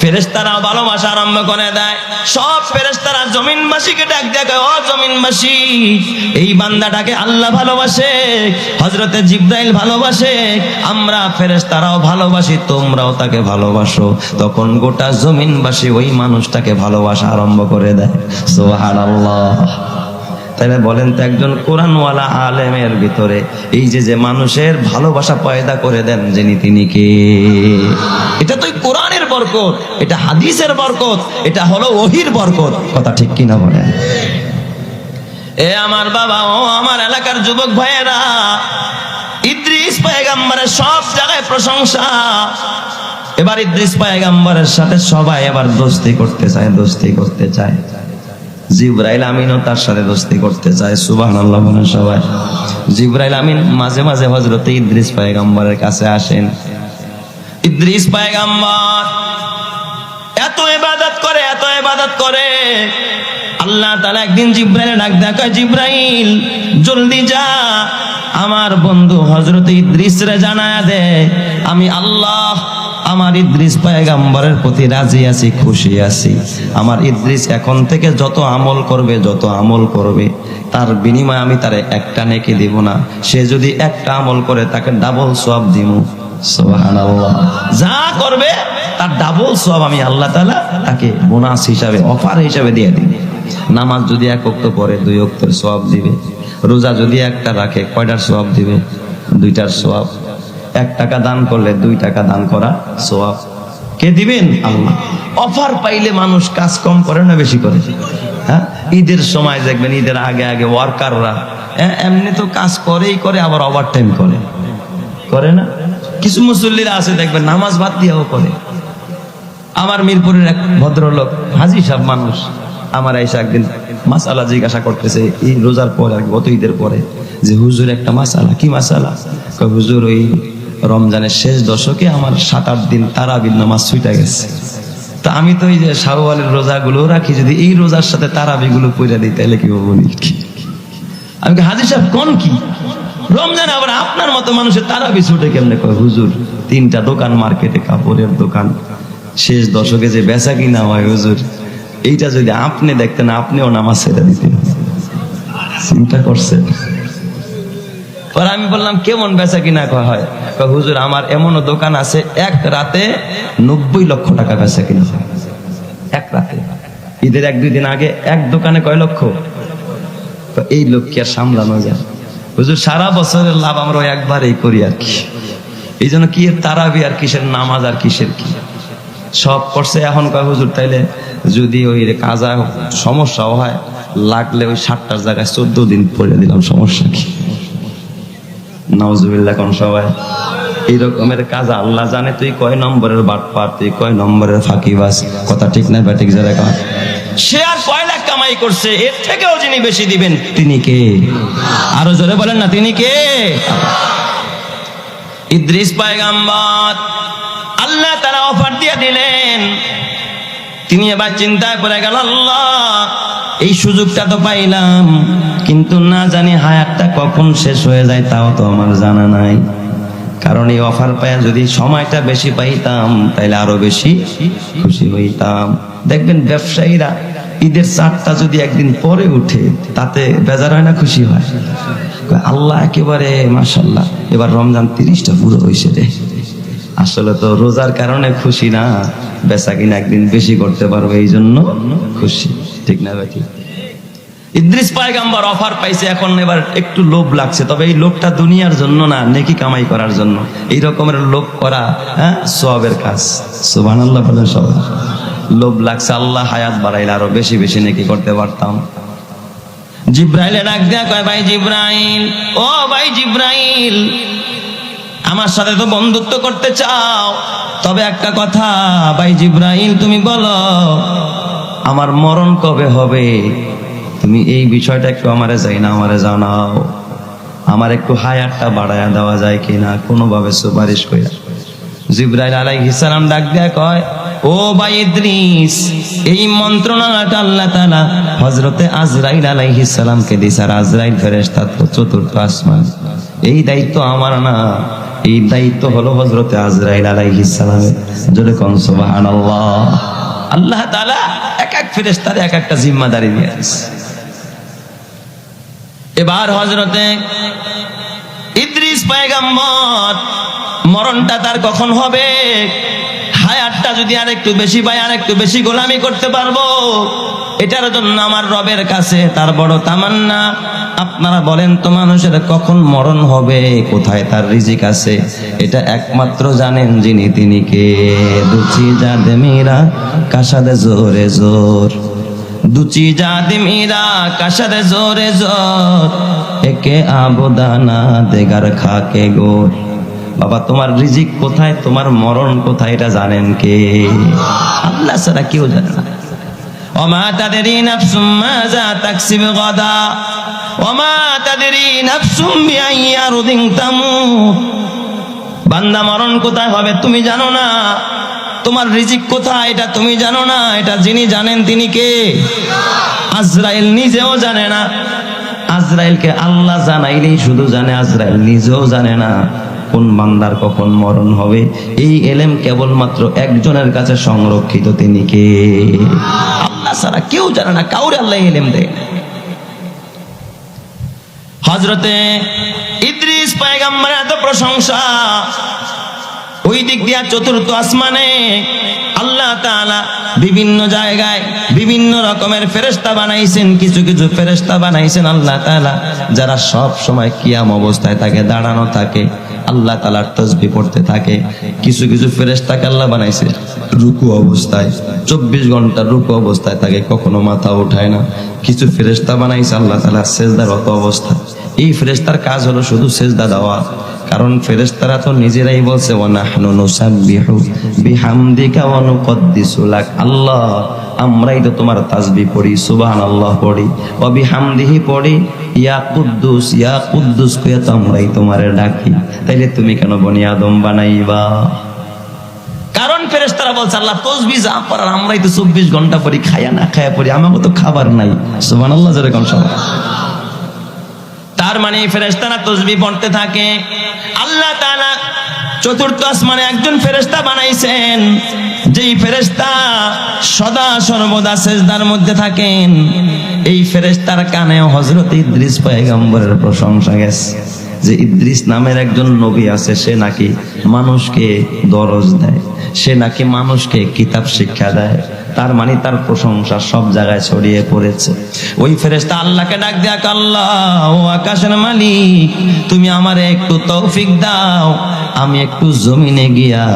ফেরেশতারা ভালোবাসা আরম্ভ করে দেয়। সব ফেরেশতারা জমিনবাসীকে ডাক দেয়, ও জমিনবাসী, এই বান্দাটাকে আল্লাহ ভালোবাসে, হযরতে জিব্রাইল ভালোবাসে, আমরা ফেরেশতারাও ভালোবাসি, তোমরাও তাকে ভালোবাসো। তখন গোটা জমিনবাসী ওই মানুষটাকে ভালোবাসা আরম্ভ করে দেয়। সুবহানাল্লাহ। তাহলে বলেন তো, একজন কোরআনওয়ালা আলেমের ভিতরে এই যে মানুষের ভালোবাসা পয়দা করে দেন যিনি, তিনি কে? এটা তো কোরআনের বরকত, এটা হাদিসের বরকত, এটা হলো ওহির বরকত। কথা ঠিক কিনা বলেন? এ আমার বাবা, ও আমার এলাকার যুবক ভাইয়েরা, ইদ্রিস পয়গম্বরের সব জায়গায় প্রশংসা। এবার ইদ্রিস পয়গম্বরের সাথে সবাই এবার দোস্তি করতে চায়, দোস্তি করতে চায়। জিব্রাইল আমিনও তার সাথে দোস্তি করতে চায়। সুবহানাল্লাহ বলেন সবাই। জিব্রাইল আমিন মাঝে মাঝে হযরতে ইদ্রিস পয়গম্বরের কাছে আসেন। ইদ্রিস পয়গম্বর এত ইবাদত করে, এত ইবাদত করে, আল্লাহ তাআলা একদিন জিব্রাইল ডাক দেয়, জিব্রাইল জলদি যা, আমার বন্ধু হযরতে ইদ্রিসরে জানায়া দে আমি আল্লাহ আমার ইদ্রিস পয়গম্বরের প্রতি রাজি আছি, খুশি আছি। আমার ইদ্রিস এখন থেকে যত আমল করবে, যত আমল করবে, তার বিনিময়ে আমি তারে একটা নেকি দিব না। সে যদি একটা আমল করে তাকে ডাবল সওয়াব দিব। সুবহানাল্লাহ। যা করবে তার ডাবল সওয়াব আমি আল্লাহ তাআলা তাকে বোনাস হিসাবে, অফার হিসাবে দিয়ে দিব। নামাজ যদি 1 ওয়াক্ত পড়ে 2 ওয়াক্তের সওয়াব দিবে। রোজা যদি একটা রাখে কয়টার সওয়াব দিবে? 2টার সওয়াব। 1 টাকা দান করলে 2 টাকা দান করা সওয়াব। কে দিবেন? আল্লাহ। অফার পাইলে মানুষ কাজ কম করে না বেশি করে? হ্যাঁ, ঈদের সময় দেখবেন, ঈদের আগে আগে ওয়ার্কাররা এমনি তো কাজ করেই করে, আবার ওভারটাইম করে, করে না? কিছু মুসল্লিরা আছে দেখবেন নামাজ বাদ দিয়েও করে। আমার মিরপুরের এক ভদ্রলোক, হাজী সাহেব মানুষ, আমার আইসা একদিন মাসালা জিজ্ঞাসা করতেছে এই রোজার পরে, আর গত ঈদের পরে, যে হুজুর একটা মাসালা। কি মাসালা? হুজুর, ওই রমজানের শেষ দশকে আমার 7-8 দিন তারাবির নামাজ ছুটে গেছে। তা আমি তো এই যে শাওয়ালের রোজাগুলো রাখি, যদি এই রোজার সাথে তারাবি গুলো পড়ে দিই তাহলে কি বলবো? আমি হাজী সাহেব কোন কি রমজান আবার আপনার মতো মানুষের তারাবি ছুটে কেমনে? কয় হুজুর 3টা দোকান মার্কেটে, কাপড়ের দোকান, শেষ দশকে যে বেচা কিনা হয় হুজুর, এইটা যদি আপনি দেখতেন আপনিও নামাজ ছেড়ে দিতেন। চিন্তা করছেন? পরে আমি বললাম কেমন বেচা কিনা হয়? হুজুর আমার এমনও দোকান আছে এক রাতে 90 লক্ষ টাকা বেচা কিনা হয়। এক রাতে, ঈদের 1-2 দিন আগে এক দোকানে কয় লক্ষ? এই লোক কি আর সামলানো যায়? হুজুর সারা বছরের লাভ আমরা একবারেই করি আর কি। এই জন্য কি তারাবি আর কিসের নামাজ আর কিসের কি সব করছে। এখন কয় হুজুর তাইলে যদি ওই কাজা সমস্যাও হয় লাগলে ওই 7টার জায়গায় 14 দিন পরে দিলাম, সমস্যা কি? নাউজুবিল্লাহ কোন সবাই এই রকমের কাজ আল্লাহ জানে। তুই কয় নম্বরের বাটপার, তুই কয় নম্বরের ফাঁকিবাজ, কথা ঠিক না ব্যাটিক যারা কয়। সে আর কয় লাখ কামাই করছে, এর থেকেও যিনি বেশি দিবেন তিনি কে? আরো জোরে বলেন না, তিনি কে? ইদ্রিস পয়গম্বর আল্লাহ তাআলা অফার দিয়ে দিলেন। তিনি এবার চিন্তায় পড়ে গেল, আল্লাহ এই সুযোগটা তো পাইলাম, কিন্তু না জানি হায়াতটা কখন শেষ হয়ে যায় তাও তো আমার জানা নাই। কারণ এই অফার পায় যদি সময়টা বেশি পাইতাম তাইলে আরো বেশি খুশি হইতাম। দেখবেন ব্যবসায়ীরা ঈদের চাঁদটা যদি একদিন পরে উঠে তাতে বেজার হয় না, খুশি হয়। আল্লাহ একেবারে মাশাআল্লাহ এবার রমজান 30টা পুরো হয়েছে রে। আসলে তো রোজার কারণে খুশি না, বেচা কিনা একদিন বেশি করতে পারবো এই জন্য খুশি, ঠিক না ভাই? ইদ্রিস পয়গম্বর অফার পাইছে, এখন এবার একটু লোভ লাগছে, তবে এই লোভটা দুনিয়ার জন্য না, নেকি কামাই করার জন্য। এই রকমের লোভ করা সওয়াবের কাজ, সুবহানাল্লাহ বলেন সবাই। লোভ লাগছে, আল্লাহ হায়াত বাড়াইলে আরো বেশি বেশি নেকি করতে পারতাম। জিব্রাইলে ডাক দেয়া কয়, ভাই জিব্রাইল, ও ভাই জিব্রাইল, আমার সাথে তো বন্ধুত্ব করতে চাও, তবে একটা কথা ভাই জিব্রাইল, তুমি বলো আমার মরণ কবে হবে? তুমি এই বিষয়টা একটু আমারে জানাও, আমার একটু হায়াতটা বাড়ায়া দেওয়া যায় কিনা, কোনোভাবে সুপারিশ কইরা। জিব্রাইল আলাইহিস সালাম ডাক দেয়া কয়, ও ভাই ইদ্রিস, এই মন্ত্রণাটা আল্লাহ তাআলা হযরতে আজরাইল আলাইহিস সালামকে দিয়েছে। আর আজরাইল ফেরেশতা তো 4র্থ আসমান, এই দায়িত্ব আমার না, এই দায়িত্ব হলো হযরতে আজরাইল আলাইহিস সালামের। জোরে কোন সুবহানাল্লাহ। আল্লাহ তাআলা এক এক ফেরেশতার এক একটা জিম্মাদারি দিয়েছে। এবার হযরতে ইদ্রিস পয়গম্বর মরণটা তার কখন হবে? হায়াতটা যদি আরেকটু বেশি পাই, আরেকটু বেশি গোলামি করতে পারবো, এটার জন্য আমার রবের কাছে তার বড় তামান্না। আপনারা বলেন তো, মানুষের কখন মরণ হবে, কোথায় তার রিজিক আছে, এটা একমাত্র জানেন যিনি, তিনি কে? দুচি জাদে মীরা কাশাদে জোরে জোর, দুচি জাদে মীরা কাশাদে জোরে জোর, একে আবদানা দেগার খাকে গোর। বাবা, তোমার রিজিক কোথায়, তোমার মরণ কোথায়, এটা জানেন কে? আল্লাহ ছাড়া কেউ জানে না। ওমা তাদরি নাফসুম মাযা তাকসিবু গাদা, ওমা তাদরি নাফসুম বিআইয়ি আরদিন তামুত। বান্দা, মরণ কোথায় হবে তুমি জানো না, তোমার রিজিক কোথায় এটা তুমি জানো না, এটা যিনি জানেন তিনি কে? আজরাইল নিজেও জানে না। আজরাইলকে আল্লাহ জানাইলেই শুধু জানে, আজরাইল নিজেও জানে না কোন বান্দার কখন মরণ হবে। এই এলেম কেবলমাত্র একজনের কাছে সংরক্ষিত, তিনি কে? আল্লাহ ছাড়া কেউ জানে না, কাউরে আল্লাহ এলেম দেয়। হযরতে ইদ্রিস পয়গম্বরের এত প্রশংসা, ওই দিক দিয়া 4র্থ আসমানে আল্লাহ তাআলা বিভিন্ন জায়গায় বিভিন্ন রকমের ফেরেশতা বানাইছেন। কিছু কিছু ফেরেশতা বানাইছেন আল্লাহ তাআলা যারা সব সময় কিয়াম অবস্থায় থাকে, দাঁড়ানো থাকে, আল্লাহ তাআলার তাসবিহ পড়তে থাকে। কিছু কিছু ফেরেশতাকে আল্লাহ বানাইছে রুকু অবস্থায়, 24 ঘন্টা রুকু অবস্থায় থাকে, কখনো মাথা উঠায় না। কিছু ফেরেশতা বানাইছে আল্লাহ তাআলা সেজদারত অবস্থায়। এই ফেরেশতার কাজ হলো শুধু সেজদা দেওয়া, কারণ ফেরেশতারা তো নিজেরাই বলছে, ওয়া নাহনু নুসাব্বিহু বিহামদিকা ওয়া নুকদ্দিসু লাক। আল্লাহ, আমরাই তো তোমার তাসবিহ পড়ি, সুবহানাল্লাহ পড়ি, ওয়া বিহামদিহি পড়ি, ইয়া কুদ্দুস কইয়া তো আমরাই তোমারে ডাকি, তাইলে তুমি কেন বনি আদম বানাইবা? কারণ ফেরেশতারা বলছে, আল্লাহ তাসবিহ যা পড়ার আমরাই তো 24 ঘন্টা পড়ি, খায়া না খায়া পড়ি, আমাকে তো খাবার নাই। সুবহানাল্লাহ জোরে কোন সবাই। তার মানে ফেরেশতারা তাসবিহ পড়তে থাকে। আল্লাহ তাআলা 4র্থ আসমানে একজন ফেরেশতা বানাইছেন, যেই ফেরেশতা সদা সর্বদা সেজদার মধ্যে থাকেন। এই ফেরেশতার কানেও হযরত ইদ্রিস পয়গম্বরের প্রশংসা গেছে যে ইদ্রিস নামের একজন নবী আছে, সে নাকি মানুষকে দরজ দেয়, সে নাকি মানুষকে কিতাব শিক্ষা দেয়। তার মানে তার প্রশংসা সব জায়গায় ছড়িয়ে পড়েছে। ওই ফেরেশতা আল্লাহকে ডাক দেয়া, আল্লাহ, ও আকাশের মালিক, তুমি আমারে একটু তৌফিক দাও, আমি একটু জমিনে গিয়া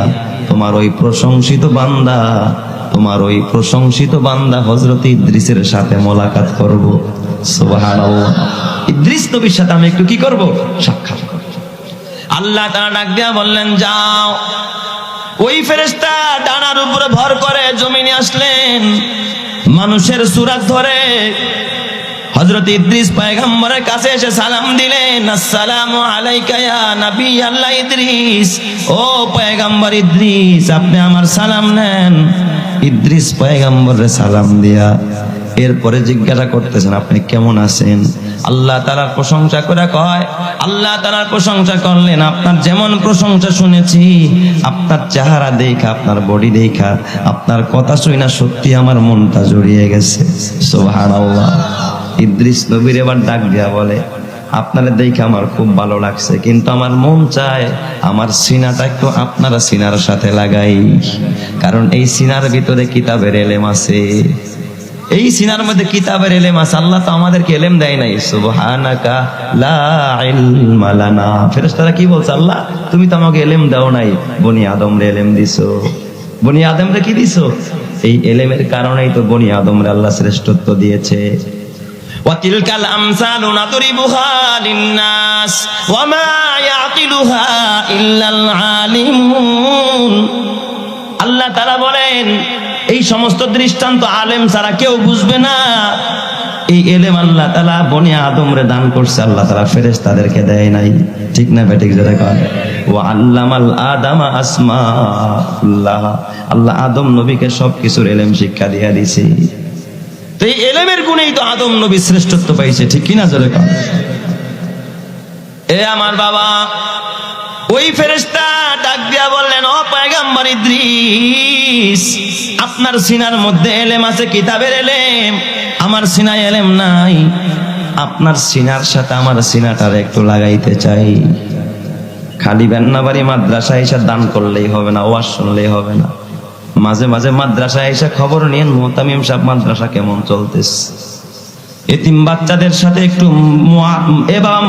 তোমার ওই প্রশংসিত বান্দা তোমার ওই প্রশংসিত বান্দা হযরত ইদ্রিসের সাথে মোলাকাত করব। সুবহানাল্লাহ। ইদ্রিস নবীর সাথে আমি একটু কি করব? সাক্ষাৎ করব। আল্লাহ তাআলা ডাক দিয়া বললেন, যাও। ওই ফেরেশতা ডানার উপরে ভর করে জমিনে আসলেন, মানুষের সূরত ধরে হযরত ইদ্রিস পয়গম্বরের কাছে এসে সালাম দিলেন, আসসালামু আলাইকা ইয়া নবী আল্লাহ ইদ্রিস। ও পয়গম্বর ইদ্রিস, আপনি আমার সালাম নেন। ইদ্রিস পয়গম্বরের সালাম দিয়া এরপরে জিজ্ঞাসা করতেছেন, আপনি কেমন আছেন? আল্লাহ তাআলার প্রশংসা করে কয়, আল্লাহ তাআলার প্রশংসা করলেন, আপনার যেমন প্রশংসা শুনেছি, আপনার চেহারা দেখা, আপনার বডি দেখা, আপনার কথা শুনে না সত্যি আমার মনটা জড়িয়ে গেছে। সুবহানাল্লাহ। ইদ্রিস নবীর এবার ডাক দিয়া বলে, আপনারা দেখে আমার খুব ভালো লাগছে, কিন্তু আমার মন চায় আমার সিনাটা একটু আপনারা সিনার সাথে লাগাই, কারণ এই সিনার ভিতরে কিতাবের এলেম আছে। এই সিনার মধ্যে কিতাবের এলেম আছে। আল্লাহ তো আমাদেরকে এলেম দেয় নাই। সুবহানাকা লা ইলমা লানা। ফেরেশতারা কি বলছে? আল্লাহ তুমি তো আমাকে এলেম দাও নাই, বনি আদমরে এলেম দিছো। বনি আদমরে কি দিছো? এই এলেমের কারণেই তো বনি আদমরে আল্লাহ শ্রেষ্ঠত্ব দিয়েছে। ওয়াতিলকাল আমসালু নাদরিবুহা লিন্নাস ওয়া মা ইয়াকিলুহা ইল্লাল আলিমুন। আল্লাহ তাআলা বলেন, এই সমস্ত দৃষ্টান্ত আলেম ছাড়া কেউ বুঝবে না। এই এলেম আল্লাহ তাআলা বনি আদমরে দান করছে, আল্লাহ তাআলা ফেরেশতাদেরকে দেয় নাই। ঠিক না বেঠিক? যারা কয় ওয়া আল্লামাল আদামা আসমাউল্লাহ, আল্লাহ আদম নবীকে সবকিছুর এলেম শিক্ষা দিয়া দিয়েছে। তো এই এলেমের গুণেই তো আদম নবী শ্রেষ্ঠত্ব পাইছে। ঠিক কিনা? যারা কয় এ আমার বাবা। ওই ফেরেশতা ডাক দিয়া বললেন, ও পয়গম্বর ইদ্রিস, আপনার সিনার মধ্যে এলেম আছে, কিতাবের এলেম, আমার সিনায় এলেম নাই। আপনার সিনার সাথে আমার সিনাটার একটু লাগাইতে চাই। খালি বেন্নাবাড়ি মাদ্রাসায় এসে দান করলেই হবে না, ওয়াজ শুনলেই হবে না, মাঝে মাঝে মাদ্রাসায় এসে খবর নিন মুহতামিম সাহেব মাদ্রাসা কেমন চলতেছে। এতিম বাচ্চাদের সাথে একটু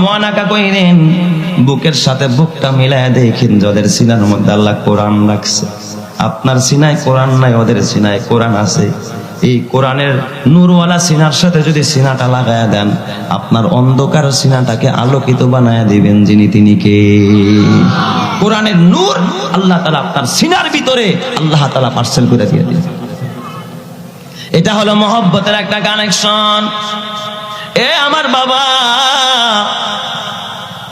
মুআনাকা কইরেন, বুকের সাথে বুকটা মিলায় দেখেন যাদের সিনার মধ্যে আল্লাহ কোরআন রাখছে। আপনার সিনায় কোরআন নাই, ওদের সিনায় কোরআন আছে। এই কোরআনের নূরওয়ালা সিনার সাথে যদি সিনাটা লাগায়া দেন, আপনার অন্ধকার সিনাটাকে আলোকিত বানায়া দিবেন যিনি, তিনি কে? কোরআনের নূর আল্লাহ তাআলা আপনার সিনার ভিতরে আল্লাহ তাআলা পার্সেল করে দিয়ে দিবেন। এটা হলো মহব্বতের একটা কানেকশন। এ আমার বাবা,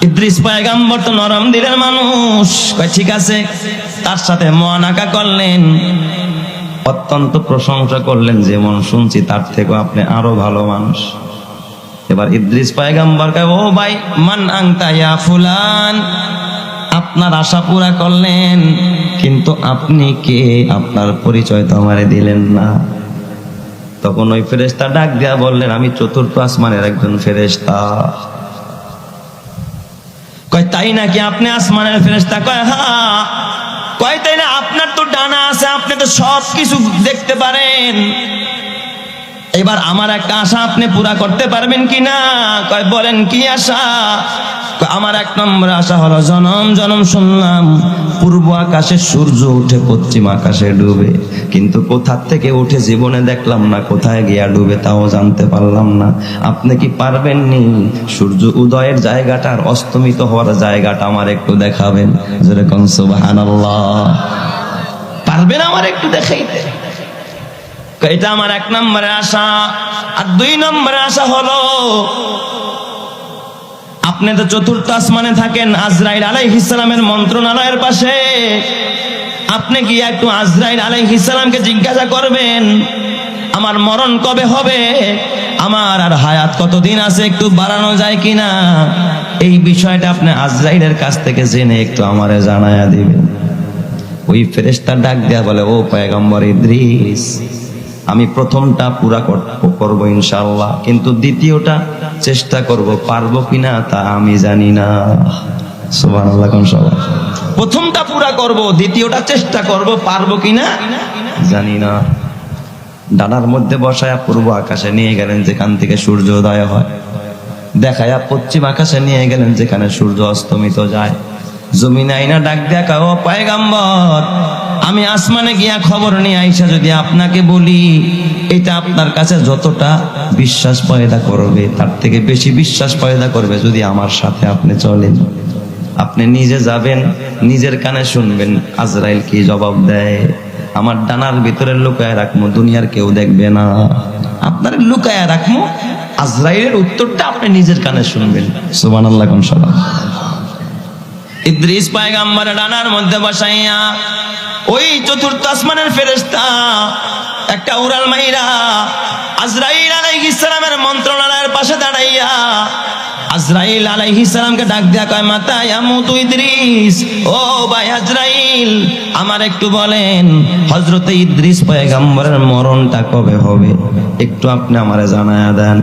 ইদ্রিস পয়গম্বর তো নরম দিলের মানুষ, কয় ঠিক আছে। তার সাথে মুআনাকা করলেন, অত্যন্ত প্রশংসা করলেন, যেমন শুনছি তার থেকে আপনি আরো ভালো মানুষ। এবার ইদ্রিস পয়গম্বর কয়, ও ভাই, মান আনতা ইয়া ফুলান, আপনার আশা পুরা করলেন, কিন্তু আপনি কে? আপনার পরিচয় তো আমারে দিলেন না। তখন ওই ফেরেশতা ডাক দিয়া বললেন, আমি চতুর্থ আসমানের একজন ফেরেশতা। কয় তাই নাকি? আপনি আসমানের ফেরেশতা? কয় হ্যাঁ। কয় তাই না? আপনার তো ডানা আছে, আপনি তো সব কিছু দেখতে পারেন। এবার আমার একটা আশা আপনি পুরা করতে পারবেন কিনা? কয় বলেন, কি আশা? আমার এক নম্বর আশা হলো, জনম জনম শুনলাম পূর্ব আকাশে সূর্য উঠে পশ্চিম আকাশে ডুবে, কিন্তু কোথা থেকে উঠে জীবনে দেখলাম না, কোথায় গিয়া ডুবে তাও জানতে পারলাম না। আপনি কি পারবেননি সূর্য উদয়ের জায়গাটা আর অস্তমিত হওয়ার জায়গাটা আমার একটু দেখাবেন? যেরকম সুবহানাল্লাহ, পারবেন আমার একটু দেখাইতে? এটা আমার এক নম্বরের আশা। আর দুই নম্বরের আশা হলো, আপনি তো চতুর্থ আসমানে থাকেন, আজরাইল আলাইহিস সালামের মন্ত্রণালয়ের পাশে। আপনি কি একটু আজরাইল আলাইহিস সালামকে জিজ্ঞাসা করবেন আমার মরণ কবে হবে, আমার আর হায়াত কতদিন আছে, একটু বাড়ানো যায় কিনা? এই বিষয়টা আপনি আজরাইলের কাছ থেকে জেনে একটু আমারে জানায়া দিবেন। ওই ফেরেশতা ডাক দেয়া বলে, ও পয়গম্বর ইদ্রিস, আমি প্রথমটা পুরা করবো ইনশাআল্লাহ, কিন্তু দ্বিতীয়টা চেষ্টা করব, পারবো কিনা তা আমি জানি না। সুবহানাল্লাহ। কোন সবাই? প্রথমটা পুরা করব, দ্বিতীয়টা চেষ্টা করব, পারবো কিনা জানি না। ডানার মধ্যে বসায়া পূর্ব আকাশে নিয়ে গেলেন যেখান থেকে সূর্য উদয় হয়, দেখায়া পশ্চিম আকাশে নিয়ে গেলেন যেখানে সূর্য অস্তমিত যায়। জমিনে আইনা ডাক দেখা, ও পয়গম্বর, আমি আসমানে গিয়া খবর নিয়ে আইসা যদি আপনাকে বলি, এটা আপনার কাছে যতটা বিশ্বাস পয়দা করবে তার থেকে বেশি বিশ্বাস পয়দা করবে যদি আমার সাথে আপনি চলেন। আপনি নিজে যাবেন, নিজের কানে শুনবেন আজরাইল কি জবাব দেয়। আমার ডানার ভিতরে লুকায় রাখবো, দুনিয়ার কেউ দেখবে না। আপনার লুকায় রাখবো, আজরাইলের উত্তরটা আপনি নিজের কানে শুনবেন। সুবহানাল্লাহ কোন সবাই। ইদ্রিস পয়গম্বর ডানার মধ্যে বসাইয়া ওই চতুর্থ আসমানের ফেরেশতা একটা উড়াল মাইরা আজরাইল আলাইহিস সালামের মন্ত্রণালয়ের পাশে দাঁড়াইয়া আজরাইল আলাইহিস সালামকে ডাক দেয়া কয়, মাতা ইয়ামুতু ইদ্রিস, ও ভাই আজরাইল আমার একটু বলেন হযরতে ইদ্রিস পয়গম্বরের মরণটা কবে হবে, একটু আপনি আমারে জানায়া দেন।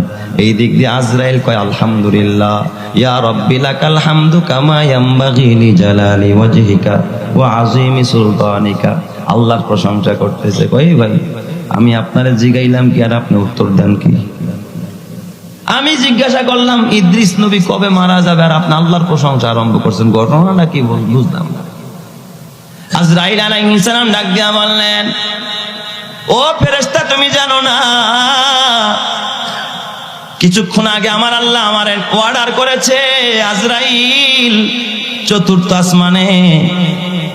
এই দিক দিয়ে আজরাইল কয়, আলহামদুলিল্লাহ ইয়া রাব্বি লাকাল হামদু কামা ইয়ামবাগি লিজালালি ওয়াজহিকা ওয়া আযীমি সুলতানিকা। আল্লাহর প্রশংসা করতেছে। কই ভাই আমি আপনারে জিগাইলাম কি আর আপনি উত্তর দেন কি? আমি জিজ্ঞাসা করলাম ইদ্রিস নবী কবে মারা যাবে আর আপনি আল্লাহর প্রশংসা আরম্ভ করছেন, ঘটনাটা কি বুঝলাম না। আজরাইল আলাইহিস সালাম ডাক দিয়া বললেন, ও ফেরেশতা তুমি জানো না কিছুক্ষণ আগে আমার আল্লাহ আমার অর্ডার করেছে আজরাইল চতুর্থ আসমানে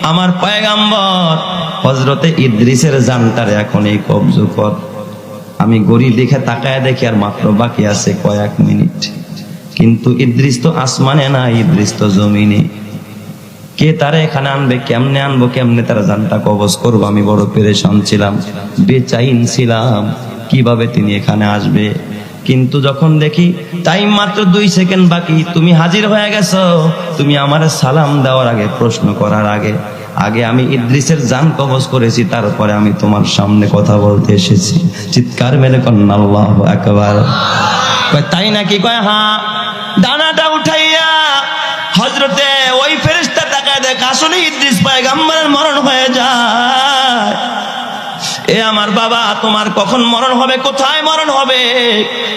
আমার পয়গম্বর হযরতে ইদ্রিসের জানটারে এখন এই কবজ কর। আমি গড়ি দেখে তাকায় দেখি আর মাত্র বাকি আছে কয়েক মিনিট, কিন্তু ইদ্রিস তো আসমানে না, ইদ্রিস তো জমিনে। কে তারা এখানে আনবে, কেমনে আনবো, কেমনে তারা জানটা কবজ করবো? আমি বড় পেরেশান ছিলাম, বেচাইন ছিলাম কিভাবে তিনি এখানে আসবে। কিন্তু যখন দেখি টাইম মাত্র 2 সেকেন্ড বাকি, তুমি হাজির হয়ে গেছো, তুমি আমারে সালাম দেওয়ার আগে, প্রশ্ন করার আগে আগে আমি ইদ্রিসের জান কবজ করেছি, তারপরে আমি তোমার সামনে কথা বলতে এসেছি। চিৎকার মেরে কন্যা আল্লাহু আকবার। কয় তাই নাকি? কয় হ্যাঁ। ডানাটা উঠাইয়া হযরতে ওই ফেরেশতা তাকায় দেখ আসলে ইদ্রিস পয়গম্বরের মরণ হয়ে যায়। এ আমার বাবা, তোমার কখন মরণ হবে, কোথায় মরণ হবে